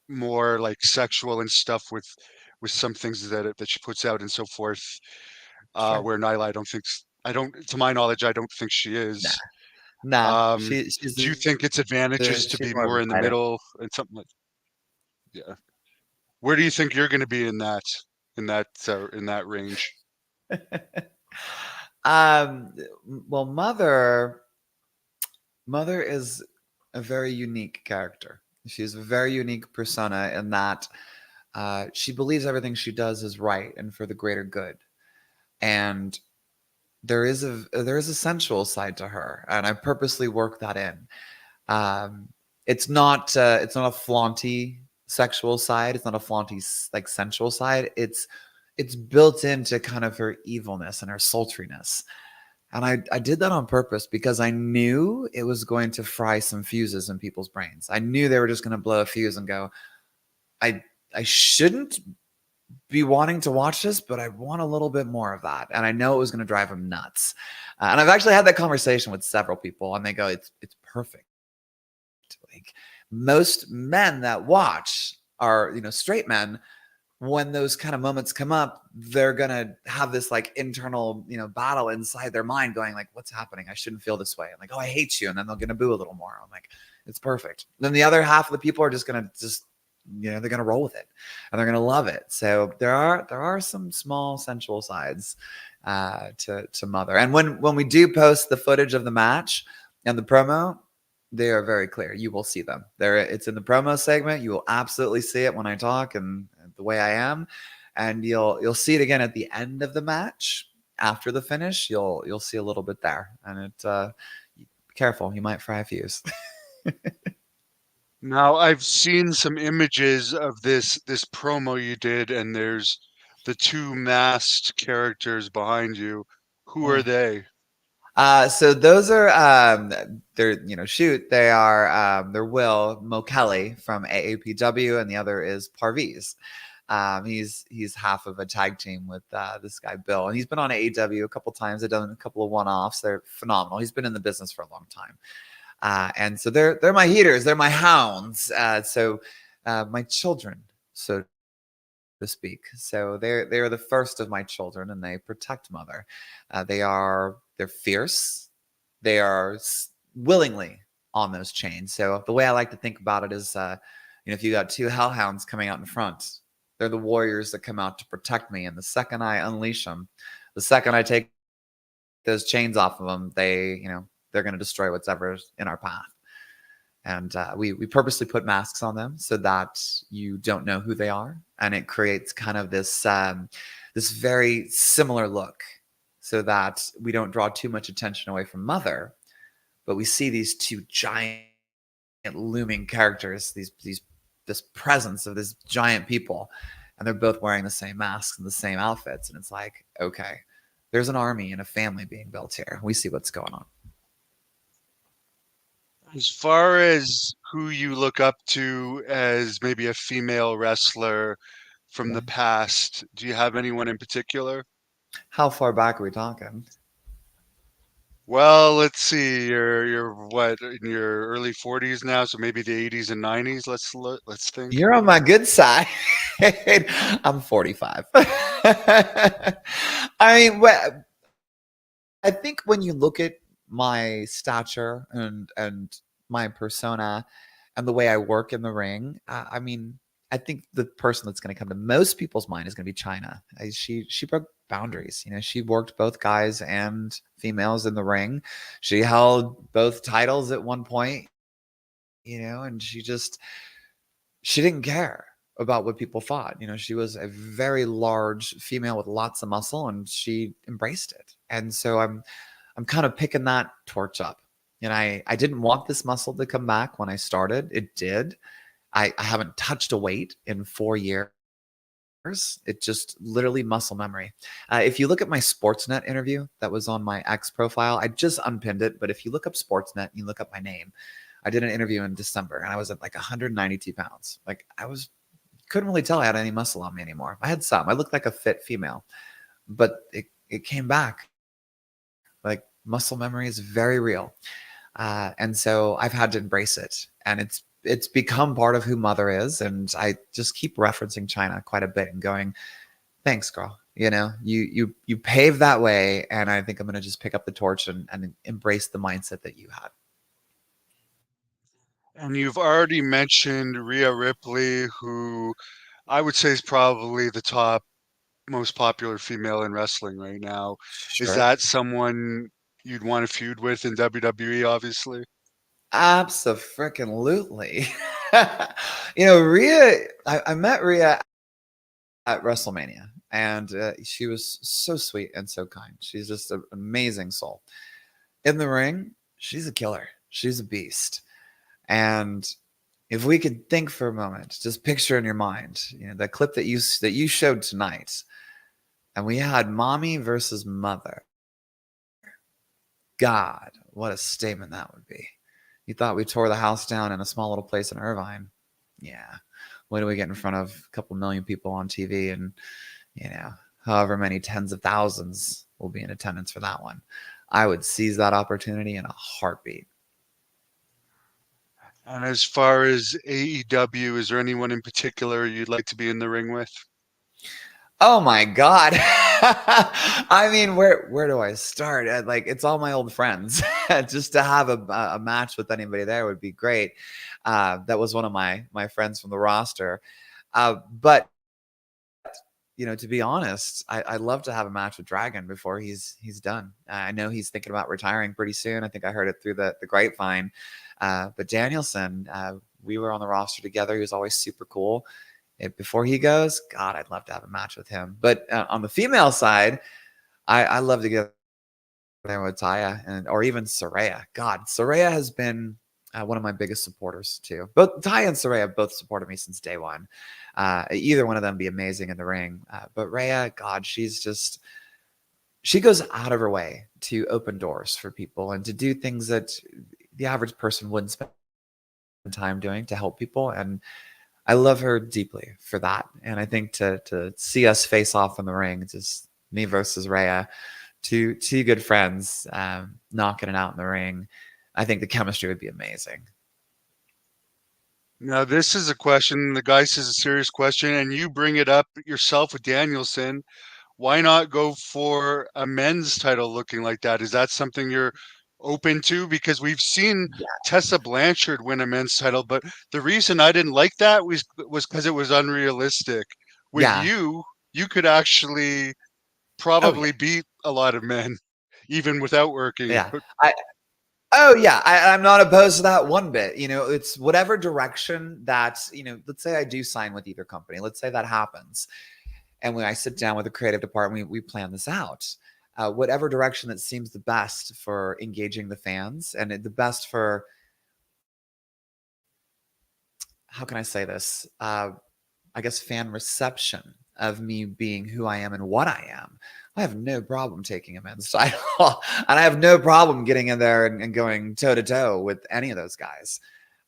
more like sexual and stuff with some things that she puts out and so forth. Sure. Where Nyla, I don't, to my knowledge, I don't think she Nah, is. nah. Um, She's do you think it's advantages to she's be more of a more in the fighter. middle and something like, yeah? Where do you think you're going to be in that range? um, well, Mother is a very unique character. She's a very unique persona in that she believes everything she does is right and for the greater good. And there is a sensual side to her, and I purposely work that in. Um, it's not a flaunty sexual side. It's not a flaunty like sensual side. It's built into kind of her evilness and her sultriness. And I did that on purpose because I knew it was going to fry some fuses in people's brains. I knew they were just going to blow a fuse and go, I I shouldn't be wanting to watch this, but I want a little bit more of that. And I know it was going to drive them nuts. And I've actually had that conversation with several people, and they go, it's perfect. Like most men that watch are, straight men. When those kind of moments come up, they're gonna have this like internal, battle inside their mind, going like, "What's happening? I shouldn't feel this way." I'm like, "Oh, I hate you," and then they're gonna boo a little more. I'm like, "It's perfect." Then the other half of the people are just gonna they're gonna roll with it, and they're gonna love it. So there are some small sensual sides to Mother, and when we do post the footage of the match and the promo, they are very clear. You will see them there. It's in the promo segment. You will absolutely see it when I talk and the way I am, and you'll see it again at the end of the match after the finish. You'll see a little bit there, and be careful, you might fry a fuse. Now, I've seen some images of this promo you did, and there's the two masked characters behind you. Who are Yeah. they? So those are they're they are they're Will Mo Kelly from AAPW, and the other is Parviz. He's half of a tag team with this guy Bill, and he's been on AEW a couple times. They've done a couple of one-offs. They're phenomenal. He's been in the business for a long time, and so they're my heaters. They're my hounds. My children, so to speak. So they're the first of my children, and they protect Mother. They're fierce. They are willingly on those chains. So the way I like to think about it is, if you got two hellhounds coming out in front, they're the warriors that come out to protect me. And the second I unleash them, the second I take those chains off of them, they're going to destroy whatever's in our path. And we purposely put masks on them so that you don't know who they are, and it creates kind of this very similar look, so that we don't draw too much attention away from Mother, but we see these two giant looming characters, this presence of this giant people, and they're both wearing the same masks and the same outfits, and it's like, okay, there's an army and a family being built here. We see what's going on. As far as who you look up to as maybe a female wrestler from Yeah. the past, do you have anyone in particular? How far back are we talking? Well, let's see. You're what, in your early 40s now, so maybe the 80s and 90s. Let's think. You're on my good side. I'm 45. I mean, I think when you look at my stature and my persona and the way I work in the ring, I mean, I think the person that's going to come to most people's mind is going to be China. She broke boundaries. She worked both guys and females in the ring. She held both titles at one point. And she didn't care about what people thought. She was a very large female with lots of muscle, and she embraced it. And so I'm kind of picking that torch up. And I didn't want this muscle to come back when I started. It did. I haven't touched a weight in 4 years. It just literally muscle memory. If you look at my Sportsnet interview that was on my X profile, I just unpinned it. But if you look up Sportsnet and you look up my name, I did an interview in December and I was at like 192 pounds. Like couldn't really tell I had any muscle on me anymore. I had some. I looked like a fit female, but it came back. Like muscle memory is very real. And so I've had to embrace it. And it's become part of who mother is. And I just keep referencing China quite a bit and going, thanks, girl. You know, you paved that way. And I think I'm going to just pick up the torch and embrace the mindset that you had. And you've already mentioned Rhea Ripley, who I would say is probably the top most popular female in wrestling right now. Is Sure. that someone you'd want to feud with in WWE, obviously? Absolutely. Rhea, I met Rhea at WrestleMania, and she was so sweet and so kind. She's just an amazing soul. In the ring, she's a killer. She's a beast. And if we could think for a moment, just picture in your mind, the clip that you showed tonight, and we had mommy versus mother. God, what a statement that would be. You thought we tore the house down in a small little place in Irvine. Yeah. When do we get in front of a couple million people on TV and, however many tens of thousands will be in attendance for that one? I would seize that opportunity in a heartbeat. And as far as AEW, is there anyone in particular you'd like to be in the ring with? Oh my God. I mean, where do I start? Like, it's all my old friends. Just to have a match with anybody there would be great. That was one of my friends from the roster. But to be honest, I'd love to have a match with Dragon before he's done. I know he's thinking about retiring pretty soon. I think I heard it through the grapevine. But Danielson, we were on the roster together. He was always super cool. Before he goes, God, I'd love to have a match with him. But on the female side, I love to get there with Taya or even Saraya. God, Saraya has been one of my biggest supporters too. Both Taya and Saraya have both supported me since day one. Either one of them be amazing in the ring. But Rhea, God, she goes out of her way to open doors for people and to do things that the average person wouldn't spend time doing to help people. And I love her deeply for that. And I think to see us face off in the ring, just me versus Rhea, two good friends knocking it out in the ring, I think the chemistry would be amazing. Now, this is a question, the guy says a serious question, and you bring it up yourself with Danielson. Why not go for a men's title looking like that? Is that something you're open to? Because we've seen Yeah. Tessa Blanchard win a men's title, but the reason I didn't like that was because it was unrealistic. With Yeah. you, you could actually Oh yeah. probably beat a lot of men, even without working Yeah. out. Oh yeah, I'm not opposed to that one bit. It's whatever direction that, let's say I do sign with either company. Let's say that happens. And when I sit down with the creative department, we plan this out. Whatever direction that seems the best for engaging the fans and the best for, how can I say this? I guess fan reception of me being who I am and what I am. I have no problem taking a men's title, and I have no problem getting in there and going toe to toe with any of those guys.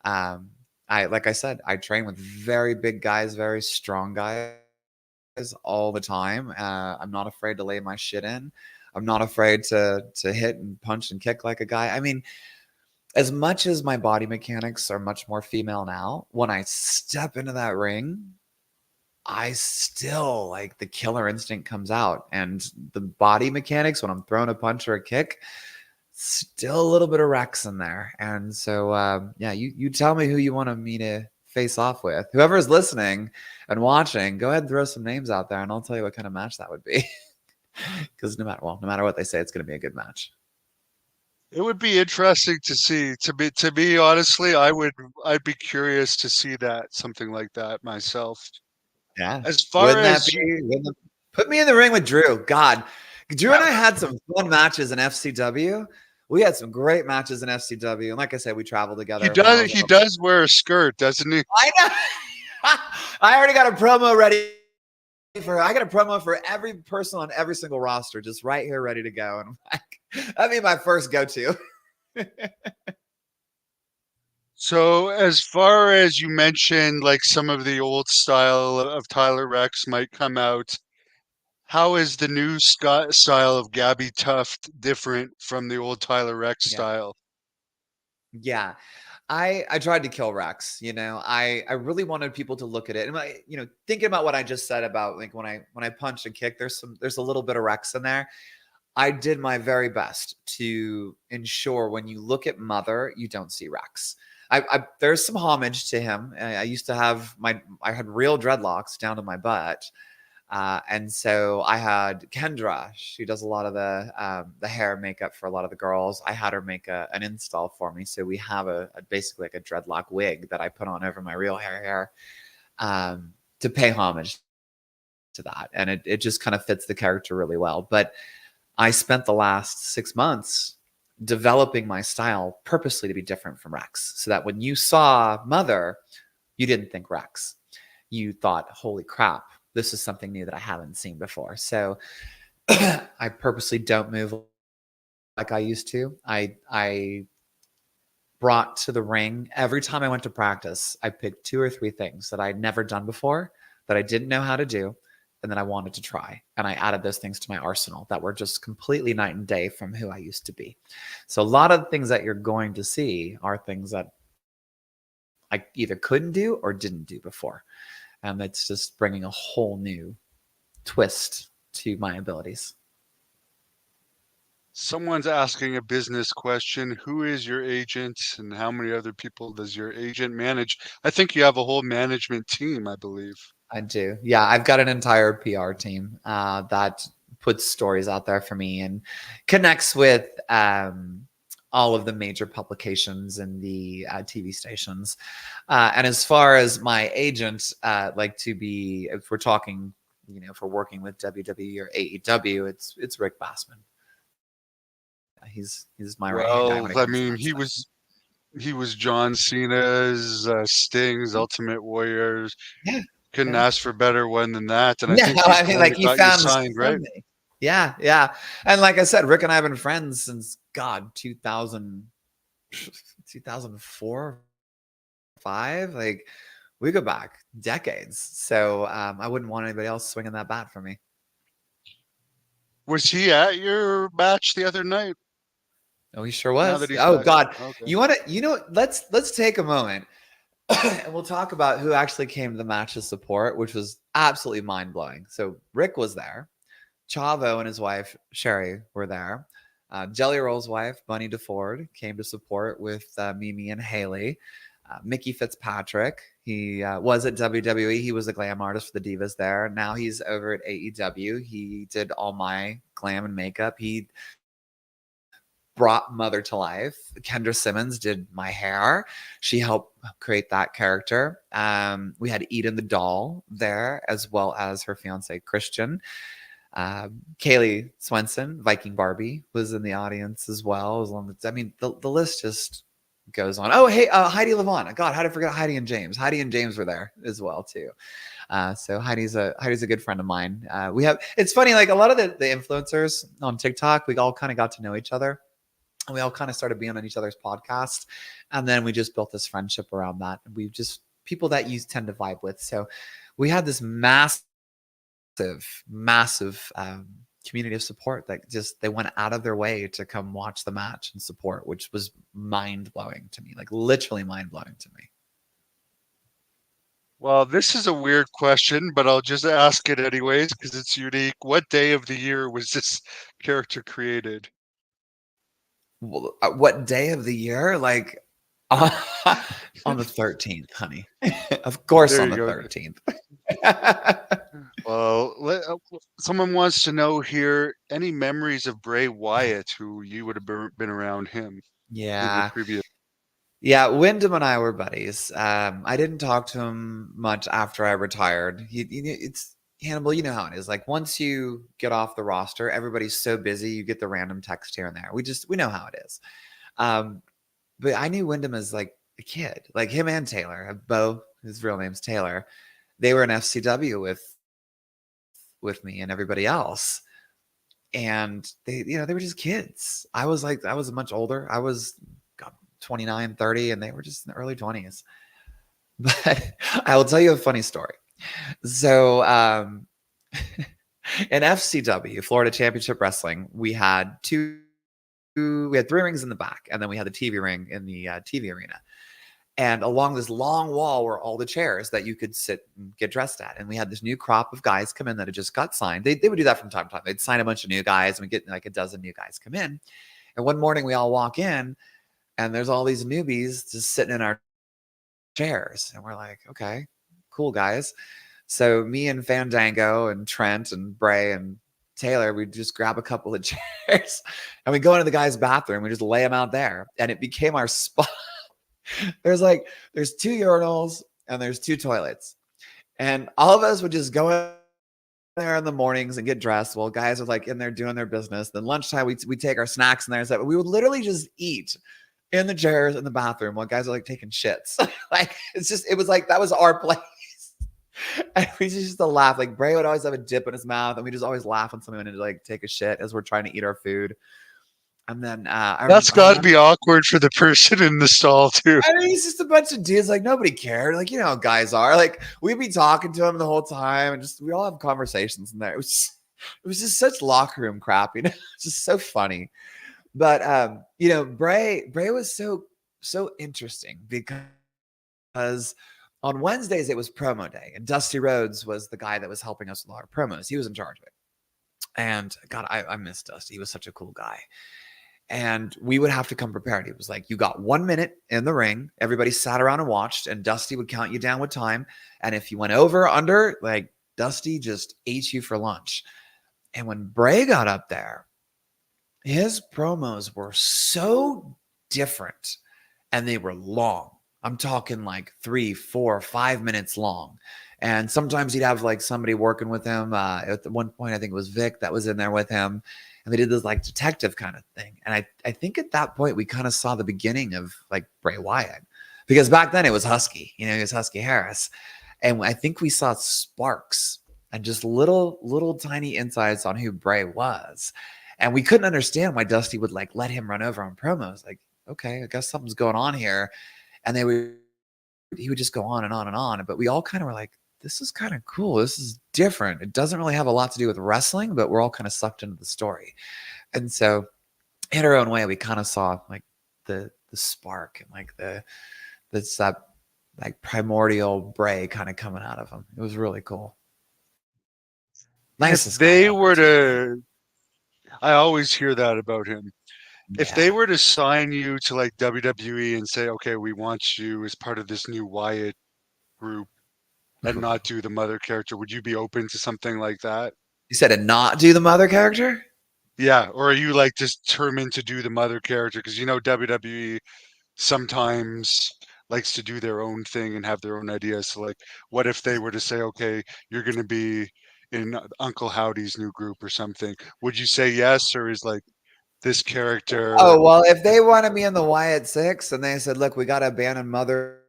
Like I said, I train with very big guys, very strong guys all the time. I'm not afraid to lay my shit in. I'm not afraid to hit and punch and kick like a guy. I mean, as much as my body mechanics are much more female now, when I step into that ring, I still like the killer instinct comes out, and the body mechanics when I'm throwing a punch or a kick, still a little bit of Rex in there. And so, yeah, you tell me who you want me to face off with. Whoever's listening and watching, go ahead and throw some names out there, and I'll tell you what kind of match that would be. Because no matter what they say, it's going to be a good match. It would be interesting to see. To be honestly, I'd be curious to see that something like that myself. Yeah, As far wouldn't that as be? Put me in the ring with Drew. God, Drew and I had some fun matches in FCW. We had some great matches in FCW, and like I said, we traveled he together when I does was he up. does wear a skirt, doesn't he? I know. I already got a promo ready I got a promo for every person on every single roster, just right here, ready to go. And I'm like, that'd be my first go-to. So, as far as you mentioned, like some of the old style of Tyler Rex might come out, how is the new style of Gabby Tuft different from the old Tyler Rex Yeah. style? Yeah. I tried to kill Rex. I really wanted people to look at it. And thinking about what I just said about like when I punch and kick, there's a little bit of Rex in there. I did my very best to ensure when you look at Mother, you don't see Rex. There's some homage to him. I used to have I had real dreadlocks down to my butt. And so I had Kendra. She does a lot of the hair makeup for a lot of the girls. I had her make an install for me, so we have a basically like a dreadlock wig that I put on over my real hair to pay homage to that, and it just kind of fits the character really well. But I spent the last 6 months developing my style purposely to be different from Rex, so that when you saw Mother, you didn't think Rex. You thought, holy crap, this is something new that I haven't seen before. So I purposely don't move like I used to. I brought to the ring every time I went to practice. I picked 2 or 3 things that I'd never done before, that I didn't know how to do, and that I wanted to try. And I added those things to my arsenal that were just completely night and day from who I used to be. So a lot of the things that you're going to see are things that I either couldn't do or didn't do before. And it's just bringing a whole new twist to my abilities. Someone's asking a business question. Who is your agent and how many other people does your agent manage? I think you have a whole management team, I believe. I do. Yeah, I've got an entire PR team that puts stories out there for me and connects with all of the major publications and the TV stations. And as far as my agent, like to be, if we're talking, if we're working with WWE or AEW, it's Rick Bassman. He's my right hand guy Well, when it I comes to mean, that stuff. he was John Cena's, Sting's Ultimate Warriors. Yeah, Couldn't yeah. ask for a better one than that, and I No, think he's I the mean, one like that he got you found his signed, right? friend me. Yeah, yeah. And like I said, Rick and I have been friends since God 2000, 2004, 5. Like we go back decades. So I wouldn't want anybody else swinging that bat for me. Was he at your match the other night? Oh, he sure Now that was. he's Oh back. God, Okay. you want to? Let's take a moment and we'll talk about who actually came to the match to support, which was absolutely mind blowing. So Rick was there. Chavo and his wife Sherry were there. Jelly Roll's wife Bunny DeFord came to support with Mimi and Haley. Mickey Fitzpatrick, he was at WWE. He was a glam artist for the Divas there. Now he's over at AEW. He did all my glam and makeup. He brought Mother to life. Kendra Simmons did my hair. She helped create that character. We had Eden the doll there, as well as her fiance Christian. Kaylee Swenson, Viking Barbie, was in the audience as well. As long as the list just goes on. Oh, hey, Heidi Lavon. God, how did I forget Heidi and James? Heidi and James were there as well too. So Heidi's a good friend of mine. It's funny, like a lot of the influencers on TikTok, we all kind of got to know each other. And we all kind of started being on each other's podcast. And then we just built this friendship around that. And we just people that you tend to vibe with. So we had this massive community of support that just they went out of their way to come watch the match and support, which was mind blowing to me, like literally mind blowing to me. Well, this is a weird question, but I'll just ask it anyways because it's unique. What day of the year was this character created? What day of the year? Like on the 13th, honey. Of course, There on you the go. 13th. Well, someone wants to know here any memories of Bray Wyatt, who you would have been around him in your Yeah. previous. Yeah, Wyndham and I were buddies. I didn't talk to him much after I retired. It's Hannibal, you know how it is. Like once you get off the roster, everybody's so busy, you get the random text here and there. We know how it is. Um, but I knew Wyndham as like a kid, like him and Taylor. Bo, his real name's Taylor. They were in FCW with with me and everybody else. And they, they were just kids. I was much older. I was God, 29, 30, and they were just in the early 20s. But I will tell you a funny story. So, in FCW, Florida Championship Wrestling, we had 3 rings in the back, and then we had the TV ring in the TV arena. And along this long wall were all the chairs that you could sit and get dressed at. And we had this new crop of guys come in that had just got signed. They would do that from time to time. They'd sign a bunch of new guys, and we get like a dozen new guys come in. And one morning we all walk in, and there's all these newbies just sitting in our chairs. And we're like, okay, cool guys. So me and Fandango and Trent and Bray and Taylor, we just grab a couple of chairs and we go into the guy's bathroom. We just lay them out there, and it became our spot. There's 2 urinals and there's 2 toilets, and all of us would just go in there in the mornings and get dressed while guys are like in there doing their business. Then lunchtime we take our snacks in there, so we would literally just eat in the chairs in the bathroom while guys are like taking shits. Like it was like that was our place. And we just used to laugh. Like Bray would always have a dip in his mouth, and we just always laugh when someone would like take a shit as we're trying to eat our food. And then That's got to be awkward for the person in the stall too. I mean, it's just a bunch of dudes. Like nobody cared. Like how guys are. Like we'd be talking to him the whole time, and just we all have conversations in there. It was just such locker room crap. It's just so funny. But Bray was so interesting because on Wednesdays it was promo day, and Dusty Rhodes was the guy that was helping us with our promos. He was in charge of it. And God, I miss Dusty. He was such a cool guy. And we would have to come prepared. He was like, you got 1 minute in the ring. Everybody sat around and watched, and Dusty would count you down with time. And if you went over, under, like Dusty just ate you for lunch. And when Bray got up there, his promos were so different, and they were long. I'm talking like 3, 4, 5 minutes long. And sometimes he'd have like somebody working with him. At one point, I think it was Vic that was in there with him. And they did this like detective kind of thing. And I think at that point, we kind of saw the beginning of like Bray Wyatt. Because back then it was Husky. He was Husky Harris. And I think we saw sparks and just little tiny insights on who Bray was. And we couldn't understand why Dusty would like let him run over on promos. Like, okay, I guess something's going on here. And he would just go on and on and on. But we all kind of were like, this is kind of cool. This is different. It doesn't really have a lot to do with wrestling, but we're all kind of sucked into the story. And so in our own way, we kind of saw like the spark and like that like primordial Bray kind of coming out of him. It was really cool. If they were to, I always hear that about him. Yeah. If they were to sign you to like WWE and say, okay, we want you as part of this new Wyatt group and not do the mother character, would you be open to something like that? You said to not do the mother character? Yeah. Or are you like determined to do the mother character? Because WWE sometimes likes to do their own thing and have their own ideas. So like, what if they were to say, okay, you're going to be in Uncle Howdy's new group or something? Would you say yes, or is like this character? Oh, well, if they wanted me in the Wyatt Six and they said, look, we got to abandon mother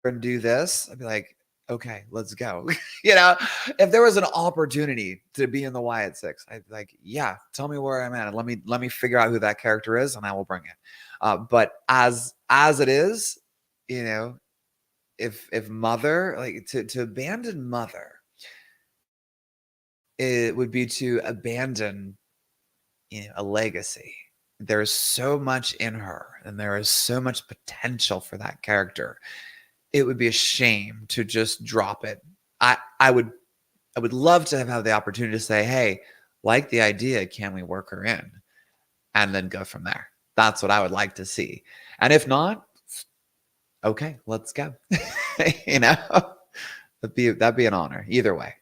and do this, I'd be like, okay, let's go. If there was an opportunity to be in the Wyatt Six, I'd be like, yeah, tell me where I'm at, and let me figure out who that character is, and I will bring it. But as it is, if mother, like to abandon mother, it would be to abandon a legacy. There is so much in her, and there is so much potential for that character. It would be a shame to just drop it. I would love to have the opportunity to say, hey, like the idea, can we work her in? And then go from there. That's what I would like to see. And if not, okay, let's go. That'd be an honor either way.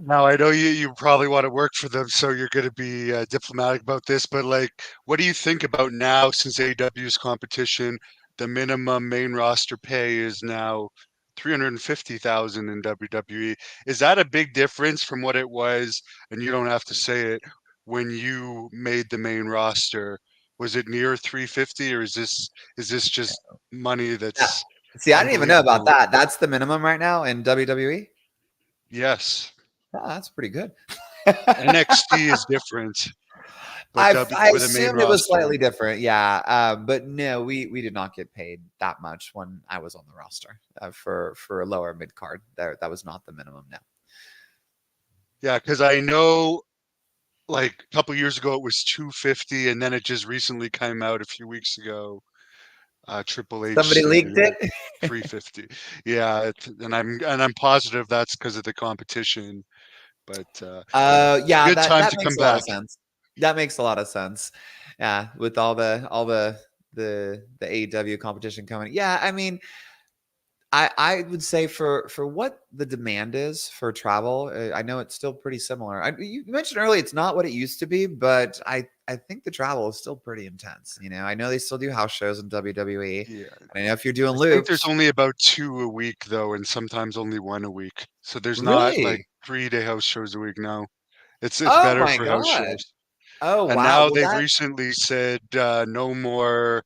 Now, I know you probably want to work for them, so you're going to be diplomatic about this, but like, what do you think about now, since AEW's competition, the minimum main roster pay is now 350,000 in WWE? Is that a big difference from what it was, and you don't have to say it, when you made the main roster? Was it near 350, or is this just money that's See, I didn't even know about unbelievable? that. That's the minimum right now in WWE? Yes. Oh, that's pretty good. NXT is different, but I for the main assumed it was roster. slightly different, yeah. But no, we did not get paid that much when I was on the roster for a lower mid card. There, that was not the minimum. No. Yeah, because I know like a couple years ago it was 250, and then it just recently came out a few weeks ago. Triple H Somebody saying leaked it. 350. Yeah, and I'm positive that's because of the competition. But it's a Yeah, good time that to come makes a lot back. of sense. That makes a lot of sense. Yeah, with all the AEW competition coming. Yeah, I mean, I would say for what the demand is for travel, I know it's still pretty similar. You mentioned earlier it's not what it used to be, but I think the travel is still pretty intense. You know, I know they still do house shows in WWE, Yeah, and I know if you're doing I think there's loops, only about two a week though, and sometimes only one a week. So there's not like really. 3-day house shows a week now. It's Oh better my for house god. shows. Oh And wow. now Well, they've that recently said no more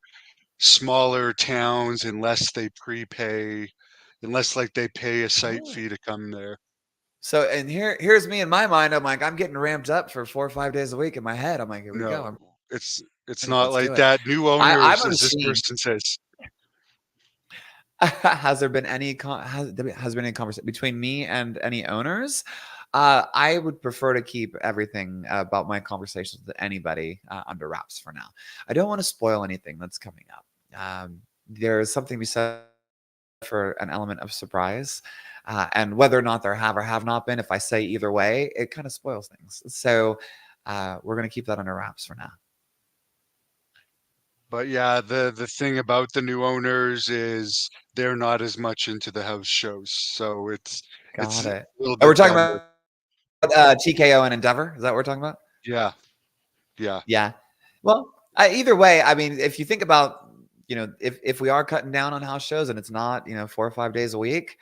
smaller towns unless they prepay, unless like they pay a site oh. fee to come there. So and here's me in my mind. I'm like, I'm getting ramped up for 4 or 5 days a week in my head. I'm like, here we go. No, it's not Let's like do it. that. New I'm owners, a as this machine. person says. Has there been any has been any conversation between me and any owners? I would prefer to keep everything about my conversations with anybody under wraps for now. I don't want to spoil anything that's coming up. There's something to be said for an element of surprise, and whether or not there have or have not been. If I say either way, it kind of spoils things. So we're going to keep that under wraps for now. But yeah, the thing about the new owners is they're not as much into the house shows, so it's Got a it. little Oh, we're bit talking better. about TKO and Endeavor. Is that what we're talking about? Yeah, yeah. Yeah. Well, either way, I mean, if you think about, if we are cutting down on house shows and it's not, 4 or 5 days a week,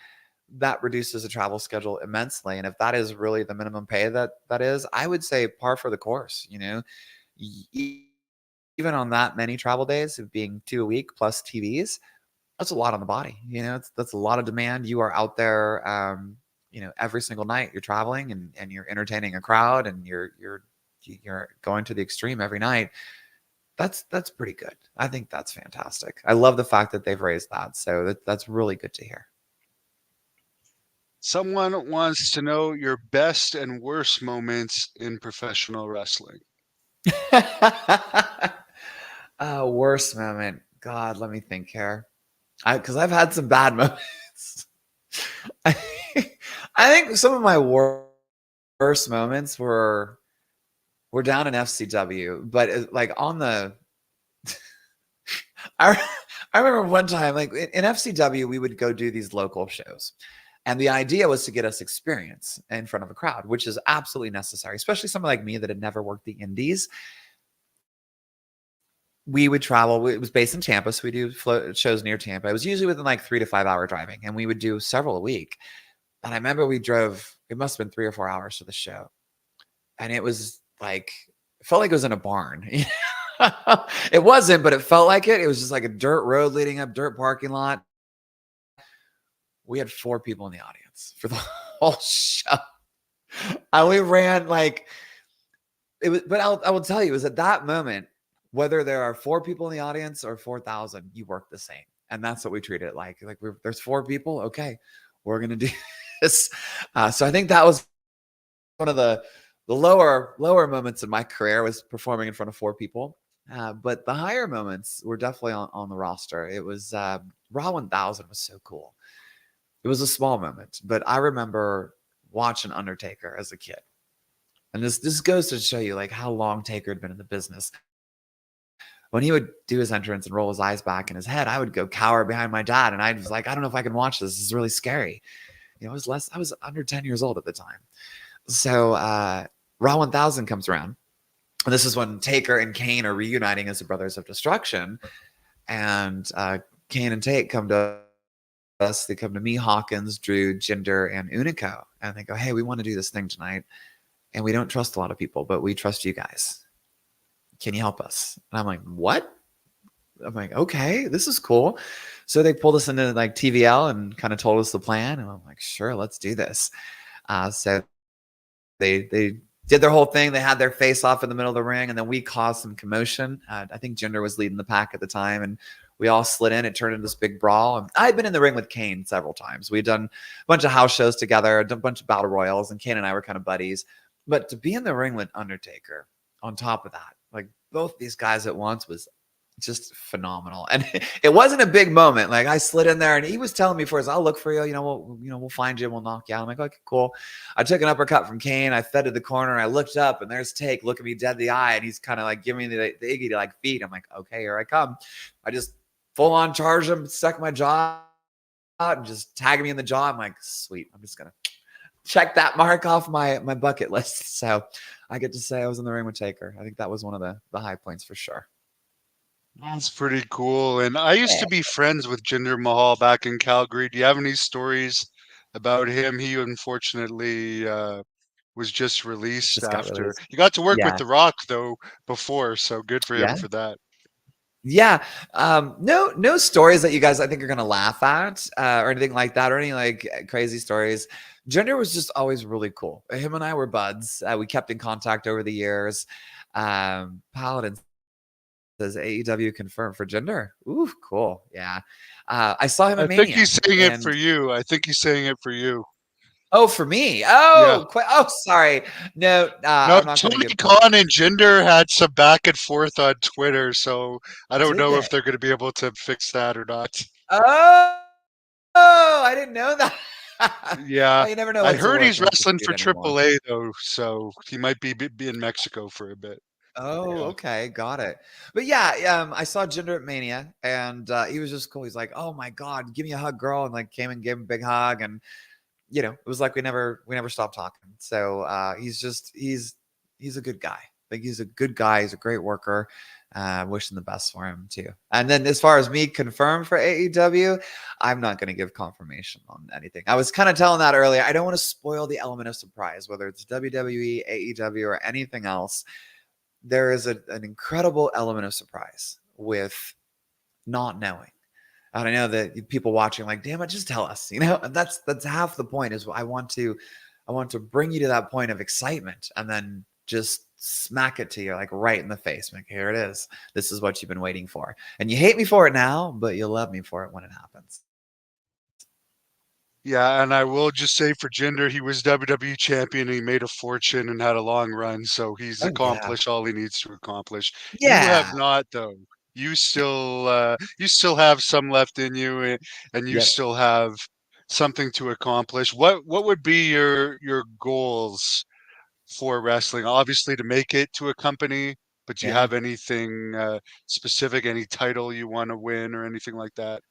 that reduces the travel schedule immensely. And if that is really the minimum pay that is, I would say par for the course. Even on that many travel days of being 2 a week plus TVs, that's a lot on the body. That's a lot of demand. You are out there, every single night. You're traveling and you're entertaining a crowd, and you're going to the extreme every night. That's pretty good. I think that's fantastic. I love the fact that they've raised that. So that's really good to hear. Someone wants to know your best and worst moments in professional wrestling. Worst moment. God, let me think here. Because I've had some bad moments. I, I think some of my worst moments were down in FCW, but like on the, I I remember one time, like in FCW, we would go do these local shows. And the idea was to get us experience in front of a crowd, which is absolutely necessary, especially someone like me that had never worked the indies. We would travel. It was based in Tampa, so we do shows near Tampa. It was usually within like 3 to 5 hour driving, and we would do several a week. And I remember we drove, it must have been 3 or 4 hours to the show. And it was like, it felt like it was in a barn. It wasn't, but it felt like it. It was just like a dirt road leading up, dirt parking lot. We had 4 people in the audience for the whole show. And we ran like it was, but I will tell you, it was at that moment, whether there are 4 people in the audience or 4,000, you work the same. And that's what we treat it like. Like there's 4 people. Okay, we're going to do this. So I think that was one of the lower moments in my career, was performing in front of 4 people. But the higher moments were definitely on the roster. It was Raw 1000 was so cool. It was a small moment, but I remember watching Undertaker as a kid. And this goes to show you like how long Taker had been in the business. When he would do his entrance and roll his eyes back in his head, I would go cower behind my dad, and I was like, I don't know if I can watch this. This is really scary. I was under 10 years old at the time. So Raw 1000 comes around, and this is when Taker and Kane are reuniting as the Brothers of Destruction. And Kane and Tate come to us. They come to me, Hawkins, Drew, Jinder, and Unico. And they go, hey, we want to do this thing tonight. And we don't trust a lot of people, but we trust you guys. Can you help us? And I'm like, what? I'm like, okay, this is cool. So they pulled us into like TVL and kind of told us the plan. And I'm like, sure, let's do this. So They did their whole thing. They had their face off in the middle of the ring, and then we caused some commotion. I think Jinder was leading the pack at the time, and we all slid in. It turned into this big brawl. And I'd been in the ring with Kane several times. We'd done a bunch of house shows together, a bunch of battle royals, and Kane and I were kind of buddies. But to be in the ring with Undertaker, on top of that, like both these guys at once was just phenomenal. And it wasn't a big moment. Like I slid in there and he was telling me first, I'll look for you. We'll find you and we'll knock you out. I'm like, okay, cool. I took an uppercut from Kane. I fed to the corner and I looked up and there's Take looking me dead in the eye. And he's kind of like giving me the Iggy to like feed. I'm like, okay, here I come. I just full on charged him, stuck my jaw out and just tagging me in the jaw. I'm like, sweet. I'm just going to check that mark off my bucket list. So I get to say I was in the ring with Taker. I think that was one of the high points for sure. That's pretty cool. And I used to be friends with Jinder Mahal back in Calgary. Do you have any stories about him? He unfortunately was just released Just got after. released. You got to work with Yeah. The Rock though before, so good for him Yeah. for that. Yeah. No stories that you guys I think are gonna laugh at or anything like that, or any like crazy stories. Jinder was just always really cool. Him and I were buds. We kept in contact over the years. Paladin says AEW confirmed for Jinder. Ooh, cool. Yeah. I saw him I at think Mania. he's saying it for And you. I think he's saying it for you. oh, for me. Yeah. Oh, sorry. No, No, I'm not gonna Tony give Khan and Jinder had some back and forth on Twitter, so I don't did know they? if they're going to be able to fix that or not. Oh, I didn't know that. Yeah, Well, you never know I what's heard he's working with the wrestling feud for anymore. AAA though, so he might be in Mexico for a bit. Oh, Yeah. okay, got it. But yeah, I saw Jinder at Mania, and he was just cool. He's like, "Oh my god, give me a hug, girl," and like came and gave him a big hug, and it was like we never stopped talking. So he's a good guy. Like he's a good guy. He's a great worker. Wishing the best for him too. And then as far as me confirmed for AEW, I'm not going to give confirmation on anything. I was kind of telling that earlier. I don't want to spoil the element of surprise, whether it's WWE, AEW, or anything else. There is an incredible element of surprise with not knowing. And I know that people watching like, damn it, just tell us, and that's half the point is I want to bring you to that point of excitement and then just smack it to you like right in the face. Like, here it is. This is what you've been waiting for. And you hate me for it now, but you'll love me for it when it happens. Yeah, and I will just say for Jinder, he was WWE champion and he made a fortune and had a long run, so he's Oh yeah. accomplished all he needs to accomplish. You have Yeah. not though. You still have some left in you and you Yep. still have something to accomplish. What would be your goals for wrestling? Obviously to make it to a company, but do you Yeah. have anything specific, any title you want to win or anything like that?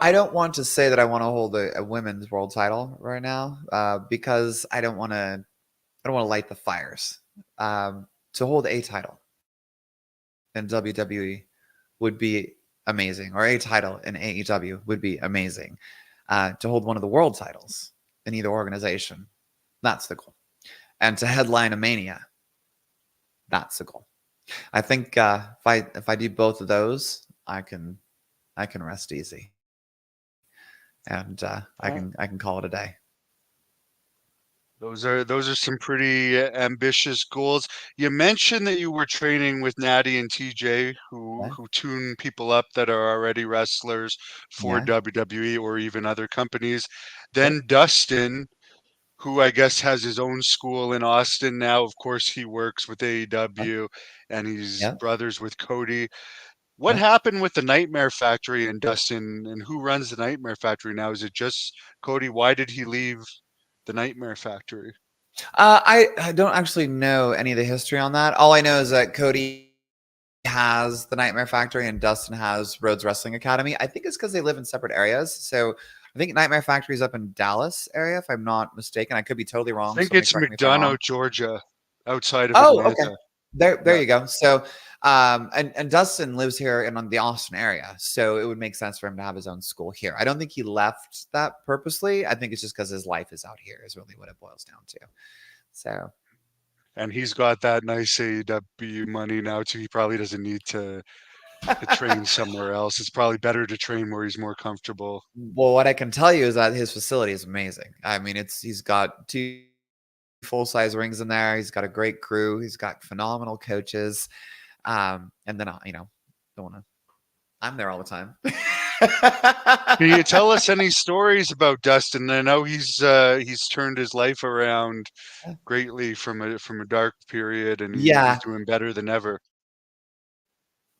I don't want to say that I want to hold a women's world title right now, because I don't want to light the fires. To hold a title in WWE would be amazing, or a title in AEW would be amazing. To hold one of the world titles in either organization, that's the goal. And to headline a Mania, that's the goal. I think if I do both of those, I can rest easy, and I can call it a day. Those are some pretty ambitious goals. You mentioned that you were training with Natty and TJ, who Yeah, who tune people up that are already wrestlers for yeah, WWE or even other companies. yep, Then Dustin, who I guess has his own school in Austin now. Of course, he works with yep, AEW and he's yep, brothers with Cody. What yep. happened with the Nightmare Factory and Dustin, and who runs the Nightmare Factory now? Is it just Cody? Why did he leave the Nightmare Factory? I don't actually know any of the history on that. All I know is that Cody has the Nightmare Factory and Dustin has Rhodes Wrestling Academy. I think it's because they live in separate areas. So I think Nightmare Factory is up in Dallas area, if I'm not mistaken. I could be totally I wrong. think Somebody it's correct me if I'm wrong. McDonough, Georgia, outside of Oh, okay. Atlanta. There Yeah. you go. So, and Dustin lives here in the Austin area, so it would make sense for him to have his own school here. I don't think he left that purposely. I think it's just because his life is out here, is really what it boils down to. So, And he's got that nice AEW money now too. He probably doesn't need to train somewhere else. It's probably better to train where he's more comfortable. well, what I can tell you is that his facility is amazing. I mean, he's got two full-size rings in there. He's got a great crew. He's got phenomenal coaches. And then, don't want to, I'm there all the time. Can you tell us any stories about Dustin? I know he's turned his life around greatly from a dark period, and he's Yeah. doing better than ever.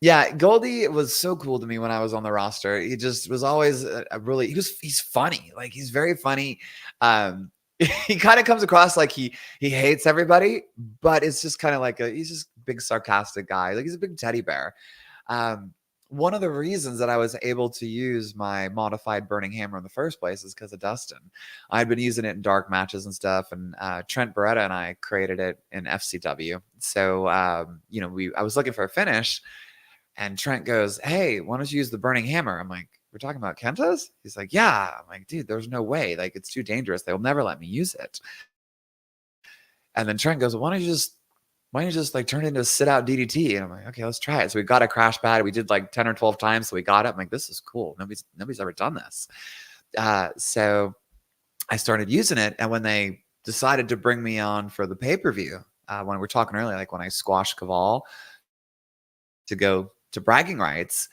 Yeah, Goldie was so cool to me when I was on the roster. He just was always he's funny. Like he's very funny. Um he kind of comes across like he hates everybody, but it's just kind of like he's just a big sarcastic guy. Like he's a big teddy bear. Um one of the reasons that I was able to use my modified burning hammer in the first place is because of Dustin. I'd been using it in dark matches and stuff, and Trent Beretta and I created it in FCW. So I was looking for a finish. And Trent goes, "Hey, why don't you use the burning hammer?" I'm like, "We're talking about Kenta's?" He's like, "Yeah." I'm like, "Dude, there's no way. Like, it's too dangerous. They'll never let me use it." And then Trent goes, "Why don't you just like turn it into a sit out DDT?" And I'm like, "Okay, let's try it." So we got a crash pad. We did like 10 or 12 times. So we got it. I'm like, "This is cool. Nobody's ever done this." So I started using it. And when they decided to bring me on for the pay-per-view, when we were talking earlier, like when I squashed Caval to go to bragging rights,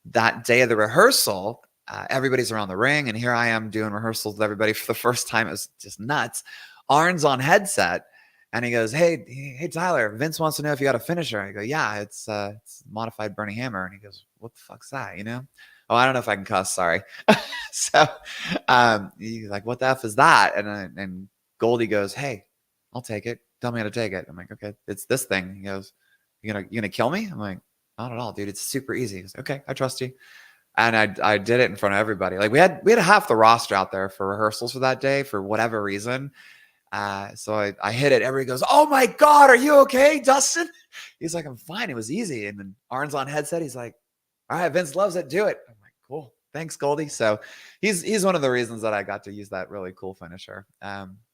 that day of the rehearsal, everybody's around the ring, and here I am doing rehearsals with everybody for the first time. It was just nuts. Arn's on headset, and he goes, "Hey, Tyler, Vince wants to know if you got a finisher." I go, "Yeah, it's modified burning hammer." And he goes, "What the fuck's that? Oh, I don't know if I can cuss. Sorry. So he's like, "What the F is that?" And Goldie goes, "Hey, I'll take it. Tell me how to take it." I'm like, "Okay, it's this thing." He goes, "You gonna kill me?" I'm like, "Not at all, dude. It's super easy." He goes, "Okay, I trust you." And I did it in front of everybody. Like we had half the roster out there for rehearsals for that day for whatever reason. So I hit it. Everybody goes, "Oh my God, are you okay, Dustin?" He's like, "I'm fine. It was easy." And then Arn's on headset. He's like, "All right, Vince loves it. Do it." I'm like, "Cool. Thanks, Goldie." So he's one of the reasons that I got to use that really cool finisher.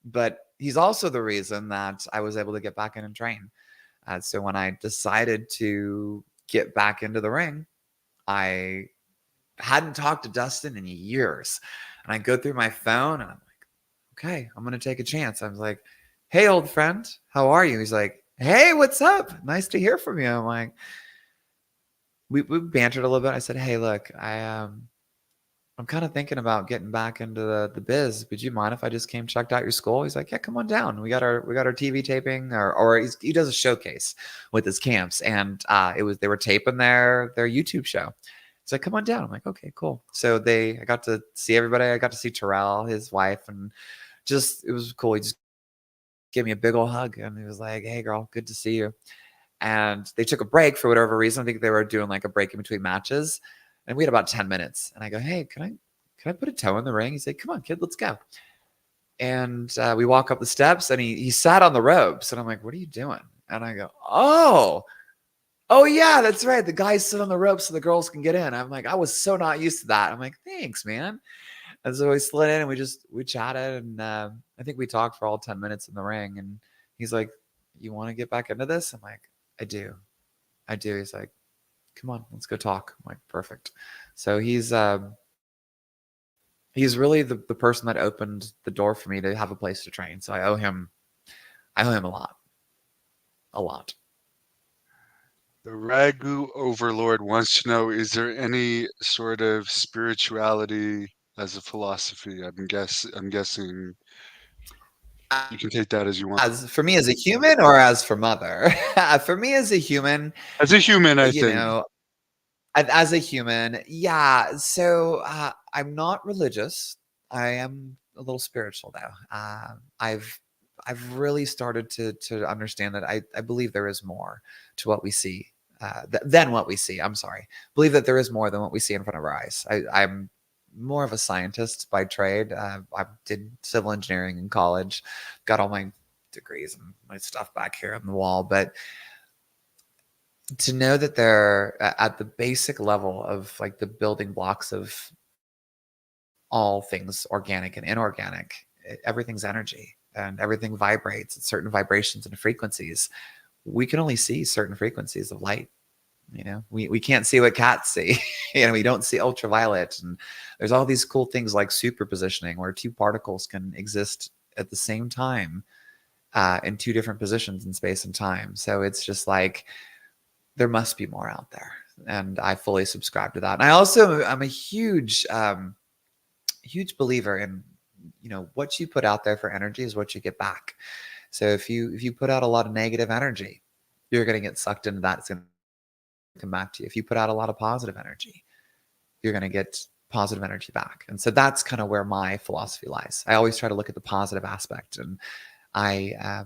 But he's also the reason that I was able to get back in and train. So when I decided to get back into the ring, I hadn't talked to Dustin in years. And I go through my phone and I'm like, "Okay, I'm going to take a chance." I was like, "Hey, old friend, how are you?" He's like, "Hey, what's up? Nice to hear from you." I'm like, we bantered a little bit. I said, "Hey, look, I'm kind of thinking about getting back into the biz. Would you mind if I just came checked out your school?" He's like, "Yeah, come on down. We got our TV taping, or he does a showcase with his camps, and they were taping their YouTube show." He's like, "Come on down." I'm like, "Okay, cool." So I got to see everybody. I got to see Terrell, his wife, and it was cool. He just gave me a big old hug, and he was like, "Hey, girl, good to see you." And they took a break for whatever reason. I think they were doing like a break in between matches. And we had about 10 minutes. And I go, "Hey, can I put a toe in the ring?" He's like, "Come on, kid, let's go." And we walk up the steps, and he sat on the ropes. And I'm like, "What are you doing?" And I go, oh yeah, that's right. The guys sit on the ropes so the girls can get in. I'm like, I was so not used to that. I'm like, "Thanks, man." And so we slid in and we chatted. And I think we talked for all 10 minutes in the ring. And he's like, "You want to get back into this?" I'm like, I do. He's like, "Come on, let's go talk." I'm like, perfect. So he's really the person that opened the door for me to have a place to train. So I owe him a lot. A lot. The Ragu Overlord wants to know, is there any sort of spirituality as a philosophy? I'm guessing you can take that as you want. As for me as a human, or as for mother? For me as a human, As a human, I you think. know, as a human, yeah. So I'm not religious. I am a little spiritual though. I've really started to understand that I believe there is more to what we see than what we see. I'm sorry. Believe that there is more than what we see in front of our eyes. I'm more of a scientist by trade. I did civil engineering in college, got all my degrees and my stuff back here on the wall. But to know that they're at the basic level of like the building blocks of all things organic and inorganic, everything's energy and everything vibrates at certain vibrations and frequencies. We can only see certain frequencies of light. We can't see what cats see. We don't see ultraviolet. And there's all these cool things like superpositioning where two particles can exist at the same time in two different positions in space and time. So it's just like there must be more out there, and I fully subscribe to that. And I also I'm a huge believer in, what you put out there for energy is what you get back. So if you put out a lot of negative energy, you're going to get sucked into that. It's going to come back to you. If you put out a lot of positive energy, you're going to get positive energy back. And so that's kind of where my philosophy lies. I always try to look at the positive aspect, and I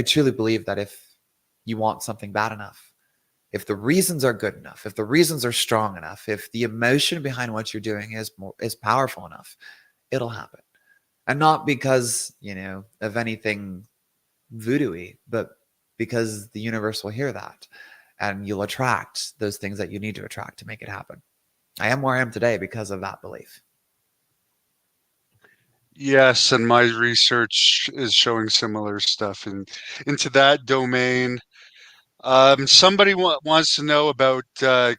truly believe that if you want something bad enough, if the reasons are good enough, if the reasons are strong enough, if the emotion behind what you're doing is powerful enough, it'll happen. And not because, of anything voodoo-y, but because the universe will hear that, and you'll attract those things that you need to attract to make it happen. I am where I am today because of that belief. Yes, and my research is showing similar stuff into that domain. Somebody wants to know about. I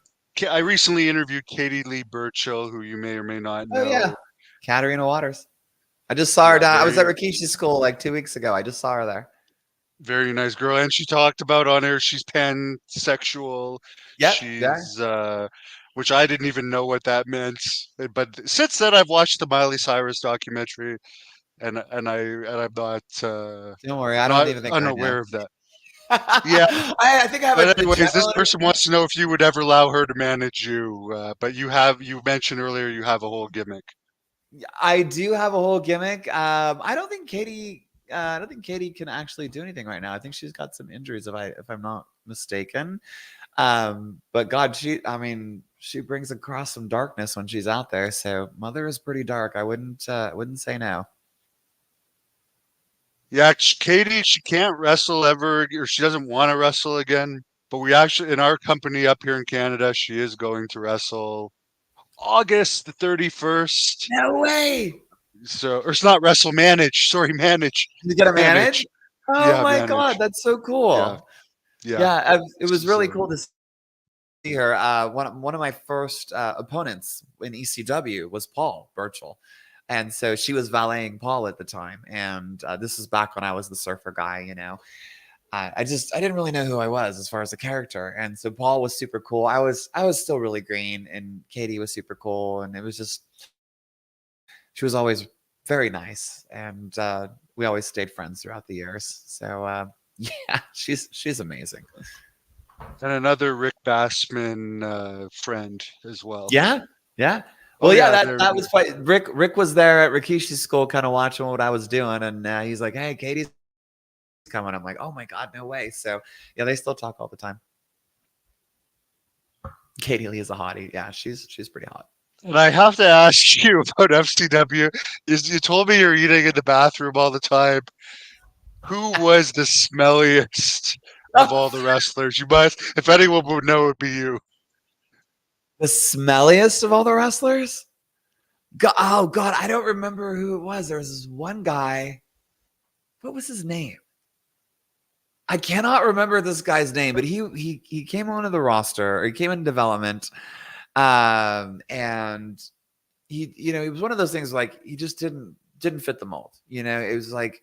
recently interviewed Katie Lee Burchill, who you may or may not Oh yeah, know. Katarina Waters. I just saw her Yeah, down. I was at Rikishi's school like 2 weeks ago. I just saw her there. very nice girl, and she talked about on air she's pansexual. Yep. Yeah. She's which I didn't even know what that meant. But since then, I've watched the Miley Cyrus documentary, and I'm Don't worry. I don't not even think I know. unaware of that. Yeah, I think I have but the anyways, this general. person wants to know if you would ever allow her to manage you. But you mentioned earlier you have a whole gimmick. I do have a whole gimmick. I don't think Katie. I don't think Katie can actually do anything right now. I think she's got some injuries, if I'm not mistaken. But God, I mean, she brings across some darkness when she's out there. So Mother is pretty dark. I wouldn't say no. Yeah, Katie, she can't wrestle ever, or she doesn't want to wrestle again. But we actually, in our company up here in Canada, she is going to wrestle August the 31st. No way. So, or it's not wrestle, manage. Sorry, manage, You get a manage? manage. Oh Yeah, my God, manage. that's so Yeah, cool. yeah. Yeah, it was She's really cool to see her. One of my first opponents in ECW was Paul Burchill. And so she was valeting Paul at the time. And this is back when I was the surfer guy. I didn't really know who I was as far as a character. And so Paul was super cool. I was still really green, and Katie was super cool. And it was just, she was always very nice. And we always stayed friends throughout the years. So yeah, she's amazing. and another Rick Bassman friend as well. Yeah, yeah. Oh Well, yeah, yeah, that was fun. Rick was there at Rikishi's school, kind of watching what I was doing, and he's like, "Hey, Katie's coming." I'm like, "Oh my God, no way!" So yeah, they still talk all the time. Katie Lee is a hottie. Yeah, she's pretty hot. And I have to ask you about FCW. Is you told me you're eating in the bathroom all the time. Who was the smelliest of all the wrestlers? You must, if anyone would know, it would be you. The smelliest of all the wrestlers. Oh God, I don't remember who it was. There was this one guy. What was his name? I cannot remember this guy's name, but he came onto the roster, or he came in development, and he was one of those things, like he just didn't fit the mold. It was like,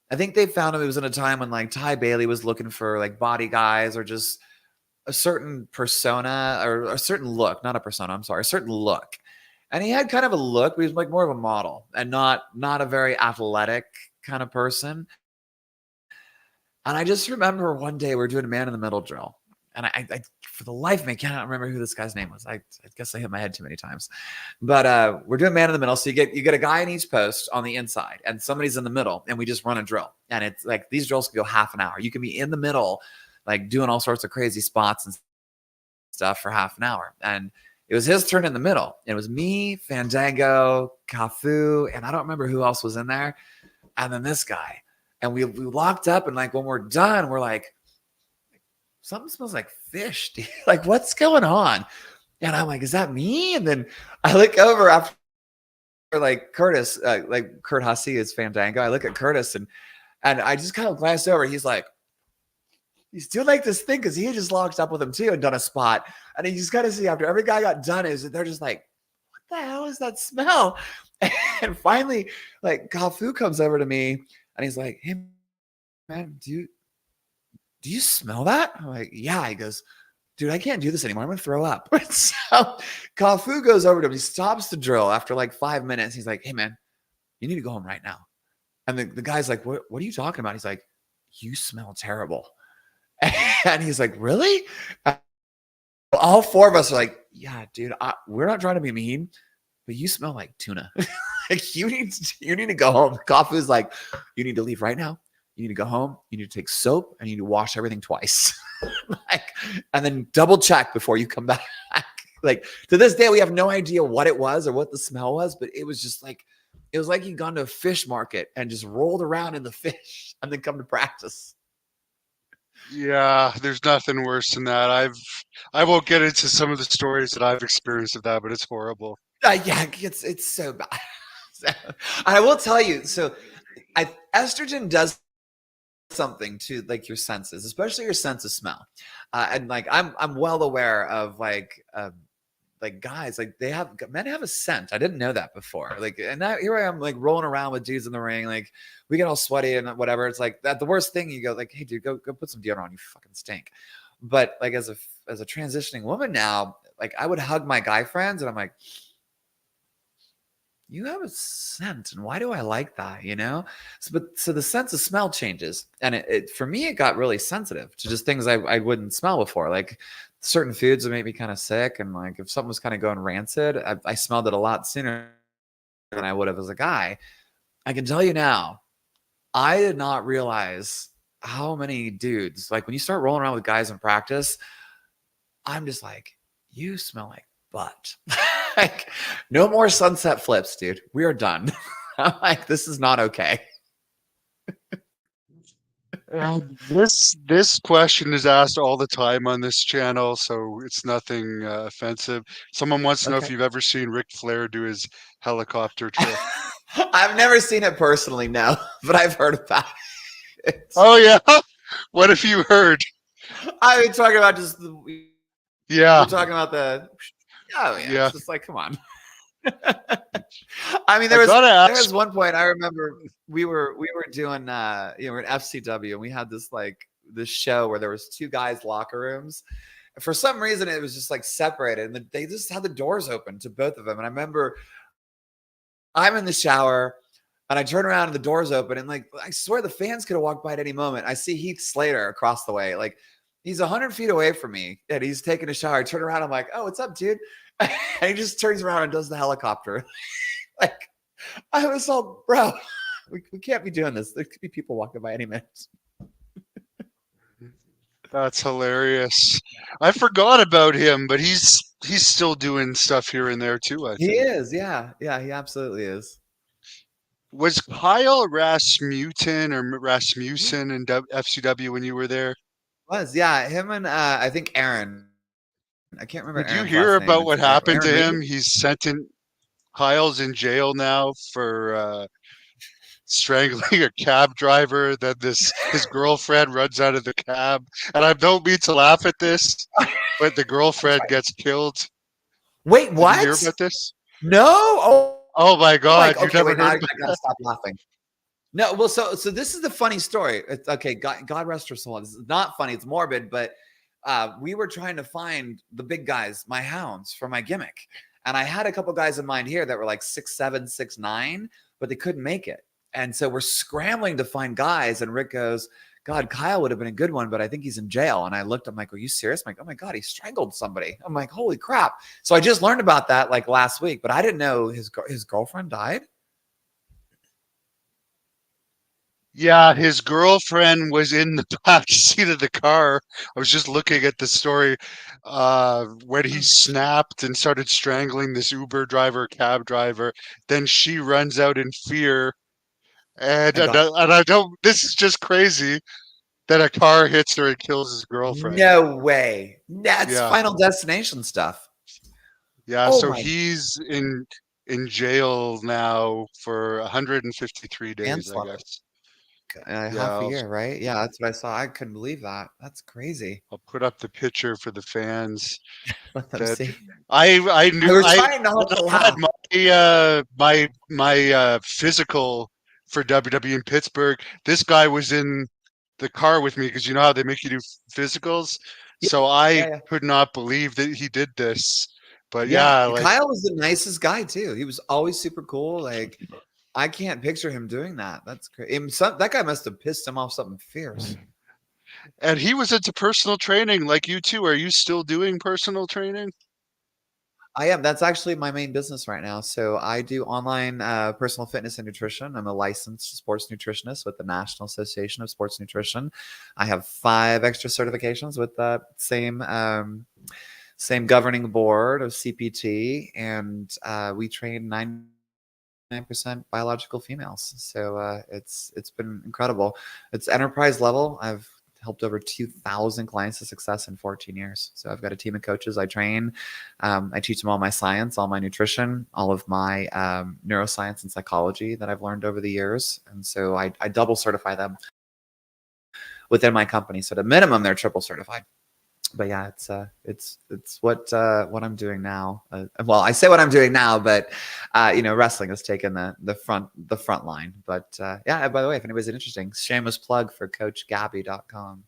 I think they found him. It was in a time when like Ty Bailey was looking for like body guys, or just a certain persona, or a certain look, not a persona. I'm sorry, a certain look. And he had kind of a look, but he was like more of a model, and not a very athletic kind of person. And I just remember one day we were doing a man in the middle drill. And I for the life of me, cannot remember who this guy's name was. I guess I hit my head too many times. But we're doing man in the middle. So you get a guy in each post on the inside, and somebody's in the middle, and we just run a drill. And it's like, these drills can go half an hour. You can be in the middle, like doing all sorts of crazy spots and stuff for half an hour. And it was his turn in the middle. It was me, Fandango, Cafu, and I don't remember who else was in there. And then this guy. And we locked up, and like when we're done, we're like, something smells like fish. Like, what's going on? And I'm like, is that me? And then I look over after, like, Curtis, like Kurt Hussey is Fandango. I look at Curtis, and I just kind of glanced over. He's like, he's doing like this thing because he had just locked up with him too and done a spot. And you just kind of see, after every guy got done, is that they're just like, what the hell is that smell? And finally, like, Kafu comes over to me, and he's like, hey, man, do you smell that? I'm like, yeah. He goes, dude, I can't do this anymore. I'm gonna throw up. So Kafu goes over to him. He stops the drill after like 5 minutes. He's like, hey man, you need to go home right now. And the guy's like, what are you talking about? He's like, you smell terrible. And he's like, really? All four of us are like, yeah, dude, we're not trying to be mean, but you smell like tuna. Like you need to go home. Kafu's like, you need to leave right now. You need to go home. You need to take soap and you need to wash everything twice. Like, and then double check before you come back. Like to this day, we have no idea what it was or what the smell was, but it was just like, it was like he'd gone to a fish market and just rolled around in the fish and then come to practice. Yeah, there's nothing worse than that. I won't get into some of the stories that I've experienced of that, but it's horrible. Yeah, it's so bad. So, I will tell you. So, estrogen does something to like your senses, especially your sense of smell. And like I'm well aware of like guys like men have a scent. I didn't know that before. Like and now here I am like rolling around with dudes in the ring. Like we get all sweaty and whatever. It's like that the worst thing you go like, hey dude, go put some deodorant on. You fucking stink. But like as a transitioning woman now, like I would hug my guy friends and I'm like, you have a scent and why do I like that, you know? So the sense of smell changes and it for me it got really sensitive to just things I wouldn't smell before, like certain foods would make me kind of sick, and like if something was kind of going rancid, I smelled it a lot sooner than I would have as a guy. I can tell you now, I did not realize how many dudes, like when you start rolling around with guys in practice, I'm just like, you smell like butt. Like, no more sunset flips, dude. We are done. I'm like, this is not okay. This question is asked all the time on this channel, so it's nothing offensive. Someone wants to know if Okay. you've ever seen Ric Flair do his helicopter trick. I've never seen it personally, no, but I've heard about it. Oh yeah, what have you heard? I mean, talking about just we're Yeah, talking about the. Oh yeah, yeah. it's just like, come on. I mean, I gotta there ask. was one point I remember we were doing we're at FCW and we had this show where there was two guys locker rooms. For some reason, it was just like separated, and they just had the doors open to both of them. And I remember I'm in the shower and I turn around and the doors open, and like I swear the fans could have walked by at any moment. I see Heath Slater across the way, like he's 100 feet away from me, and he's taking a shower. I turn around, I'm like, "Oh, what's up, dude?" And he just turns around and does the helicopter. Like I was all, bro, we can't be doing this. There could be people walking by any minute. That's hilarious. I forgot about him, but he's still doing stuff here and there too, I He think. is, yeah, yeah, he absolutely is. Was Kyle Rasmussen or Rasmussen in FCW when you were there? Was yeah, him and I think Aaron. I can't remember Did you Aaron's hear last name. about It's what happened to Aaron Reed. him? He's sent in Kyle's in jail now for strangling a cab driver. Then his girlfriend runs out of the cab, and I don't mean to laugh at this, but the That's girlfriend right. gets killed. Wait, Did you hear what? about this? No. Oh, Oh my like God, you okay. never Wait, now heard I about gotta stop laughing. No, well, so this is the funny story. It's, okay, God rest her soul. This is not funny. It's morbid, but we were trying to find the big guys, my hounds, for my gimmick, and I had a couple guys in mind here that were like 6'7", 6'9", but they couldn't make it, and so we're scrambling to find guys. And Rick goes, "God, Kyle would have been a good one, but I think he's in jail." And I looked, I'm like, "Are you serious?" I'm like, "Oh my God, he strangled somebody." I'm like, "Holy crap!" So I just learned about that like last week, but I didn't know his girlfriend died. Yeah, his girlfriend was in the back seat of the car. I was just looking at the story when he snapped and started strangling this Uber driver, cab driver. Then she runs out in fear, I got and I don't. This is just crazy that a car hits her and kills his girlfriend. no way. That's Yeah, Final Destination stuff. yeah. Oh So my he's in jail now for 153 days, I manslaughter. guess. Yeah, Half a year, right? Yeah, that's what I saw. I couldn't believe that. That's crazy. I'll put up the picture for the fans. Let them That see. I I knew was I trying not when to I had laugh. my physical for WWE in Pittsburgh. This guy was in the car with me because you know how they make you do physicals. Yeah, So I yeah, yeah. could not believe that he did this. But Yeah, yeah, like, Kyle was the nicest guy too. He was always super cool. Like I can't picture him doing that. That's crazy. That guy must have pissed him off something fierce. and he was into personal training like you too. Are you still doing personal training? I am. That's actually my main business right now. So I do online personal fitness and nutrition. I'm a licensed sports nutritionist with the National Association of Sports Nutrition. I have 5 extra certifications with that same governing board of CPT, and we train 99% biological females. So it's been incredible. It's enterprise level. I've helped over 2,000 clients to success in 14 years. So I've got a team of coaches I train. I teach them all my science, all my nutrition, all of my neuroscience and psychology that I've learned over the years. And so I double certify them within my company. So at a minimum, they're triple certified. But yeah, it's what I'm doing now. Well, I say what I'm doing now, but wrestling has taken the front line. But yeah, by the way, if anybody's interested, shameless plug for CoachGabbi.com.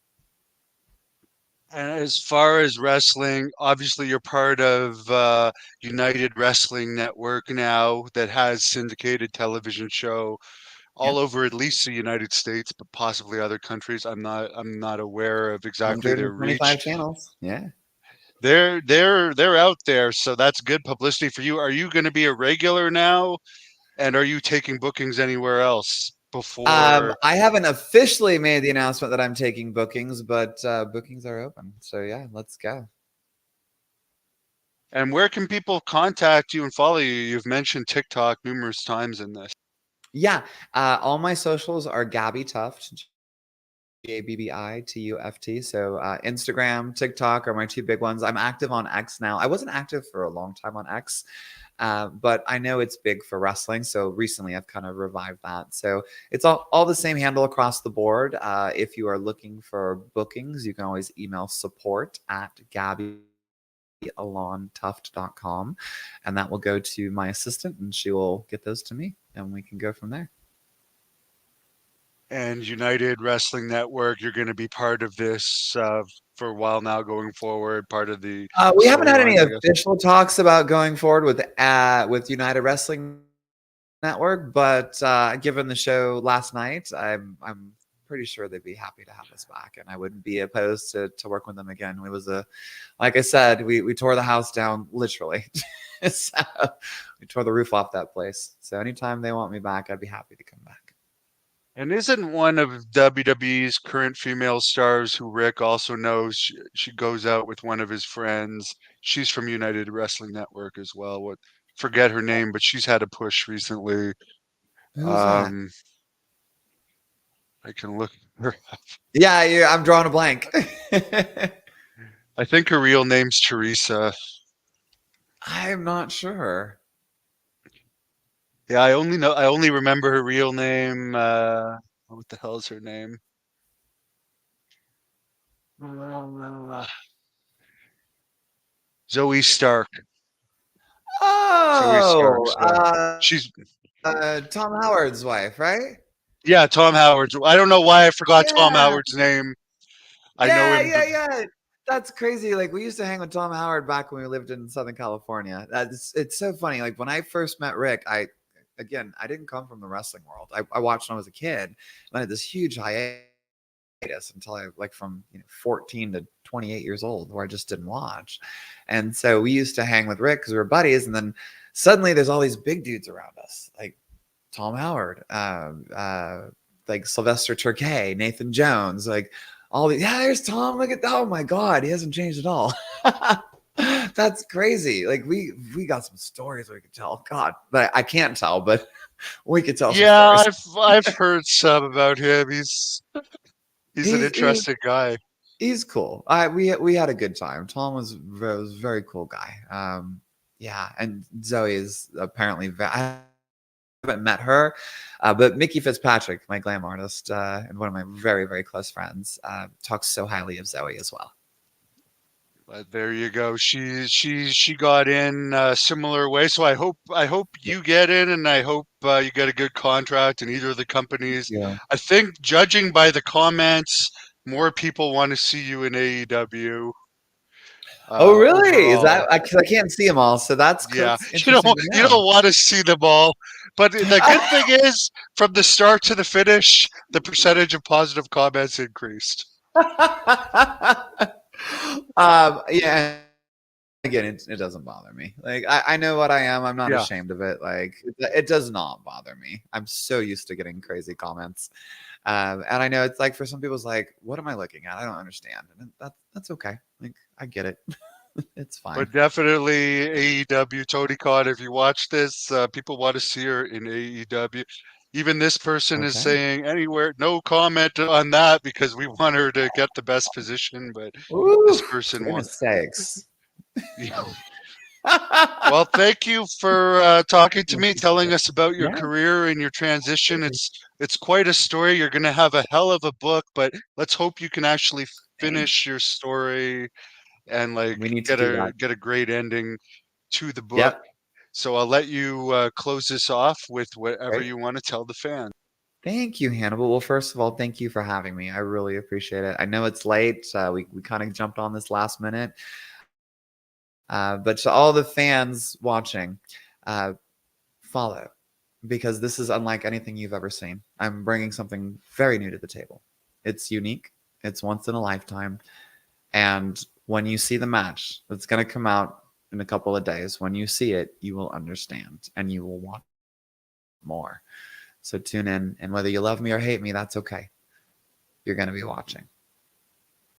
And as far as wrestling, obviously you're part of United Wrestling Network now that has syndicated television show all Yep, over at least the United States, but possibly other countries. I'm not aware of exactly their 125 reach. channels. Yeah. They're out there, so that's good publicity for you. Are you going to be a regular now? And are you taking bookings anywhere else before? I haven't officially made the announcement that I'm taking bookings, but bookings are open. So yeah, let's go. And where can people contact you and follow you? You've mentioned TikTok numerous times in this. Yeah, all my socials are Gabbi Tuft, GABBITUFT. So Instagram, TikTok are my 2 big ones. I'm active on X now. I wasn't active for a long time on X, but I know it's big for wrestling. So recently I've kind of revived that. So it's all the same handle across the board. If you are looking for bookings, you can always email support@GabbiAlonTuft.com, and that will go to my assistant and she will get those to me and we can go from there. And United Wrestling Network, you're going to be part of this for a while now going forward, part of the We haven't had any storylines, I guess. official talks about going forward with United Wrestling Network, but given the show last night, I'm pretty sure they'd be happy to have us back, and I wouldn't be opposed to work with them again. It was like I said, we tore the house down literally. So we tore the roof off that place. So anytime they want me back, I'd be happy to come back. And isn't one of WWE's current female stars who Rick also knows? She goes out with one of his friends. She's from United Wrestling Network as well. What forget her name, but she's had a push recently. Who's that? Um, I can look her. Yeah, I'm drawing a blank. I think her real name's Teresa. I'm not sure. Yeah, I only remember her real name. What the hell is her name? Uh, Zoe Stark. Zoe Stark. Oh, So she's Tom Howard's wife, right? yeah, Tom Howard's. I don't know why I forgot Tom Yeah, Howard's name. I know yeah, him. yeah, yeah. That's crazy. Like we used to hang with Tom Howard back when we lived in Southern California. It's so funny. Like when I first met Rick, I didn't come from the wrestling world. I watched when I was a kid, and I had this huge hiatus until I like from 14 to 28 years old where I just didn't watch. And so we used to hang with Rick because we were buddies, and then suddenly there's all these big dudes around us, like Tom Howard, like Sylvester Turkey, Nathan Jones, like all these. Yeah, there's Tom. Look at oh my god, he hasn't changed at all. That's crazy. Like we got some stories we could tell. God, but I can't tell, but we could tell some Yeah, stories. I've heard some about him. He's an He's he's interesting guy. he's cool. We had a good time. Tom was a very cool guy. Yeah, and Zoe is apparently I haven't met her, but Mickey Fitzpatrick, my glam artist, and one of my very very close friends, talks so highly of Zoe as well. There you go. She got in a similar way. So I hope you get in, and I hope you get a good contract in either of the companies. Yeah. I think judging by the comments, more people want to see you in AEW Oh, really? Is overall. that because I can't see them all? So Yeah, that's you interesting don't to you know. don't want to see them all, but the good thing is, from the start to the finish, the percentage of positive comments increased. Yeah. Again, it doesn't bother me. Like I know what I am. I'm not Yeah. ashamed of it. Like it does not bother me. I'm so used to getting crazy comments, and I know it's like for some people, it's like, what am I looking at? I don't understand, and that's okay. Like I get it. It's fine. But definitely AEW, Tony Khan, if you watch this, people want to see her in AEW. Even this person is Okay. saying anywhere, no comment on that because we want her to get the best position. But Ooh, this person wants. goodness sakes. Well, thank you for talking to I me, appreciate telling it. us about your Yeah, career and your transition. absolutely. It's quite a story. You're going to have a hell of a book, but let's hope you can actually finish Thanks. your story and like We need to do that. get a great ending to the book. Yep. So I'll let you close this off with whatever Great. you want to tell the fans. Thank you, Hannibal. Well, first of all, thank you for having me. I really appreciate it. I know it's late. We kind of jumped on this last minute. But to all the fans watching, uh, follow because this is unlike anything you've ever seen. I'm bringing something very new to the table. It's unique, it's once in a lifetime. And when you see the match that's going to come out in a couple of days, when you see it, you will understand and you will want more. So tune in, and whether you love me or hate me, that's okay. You're going to be watching.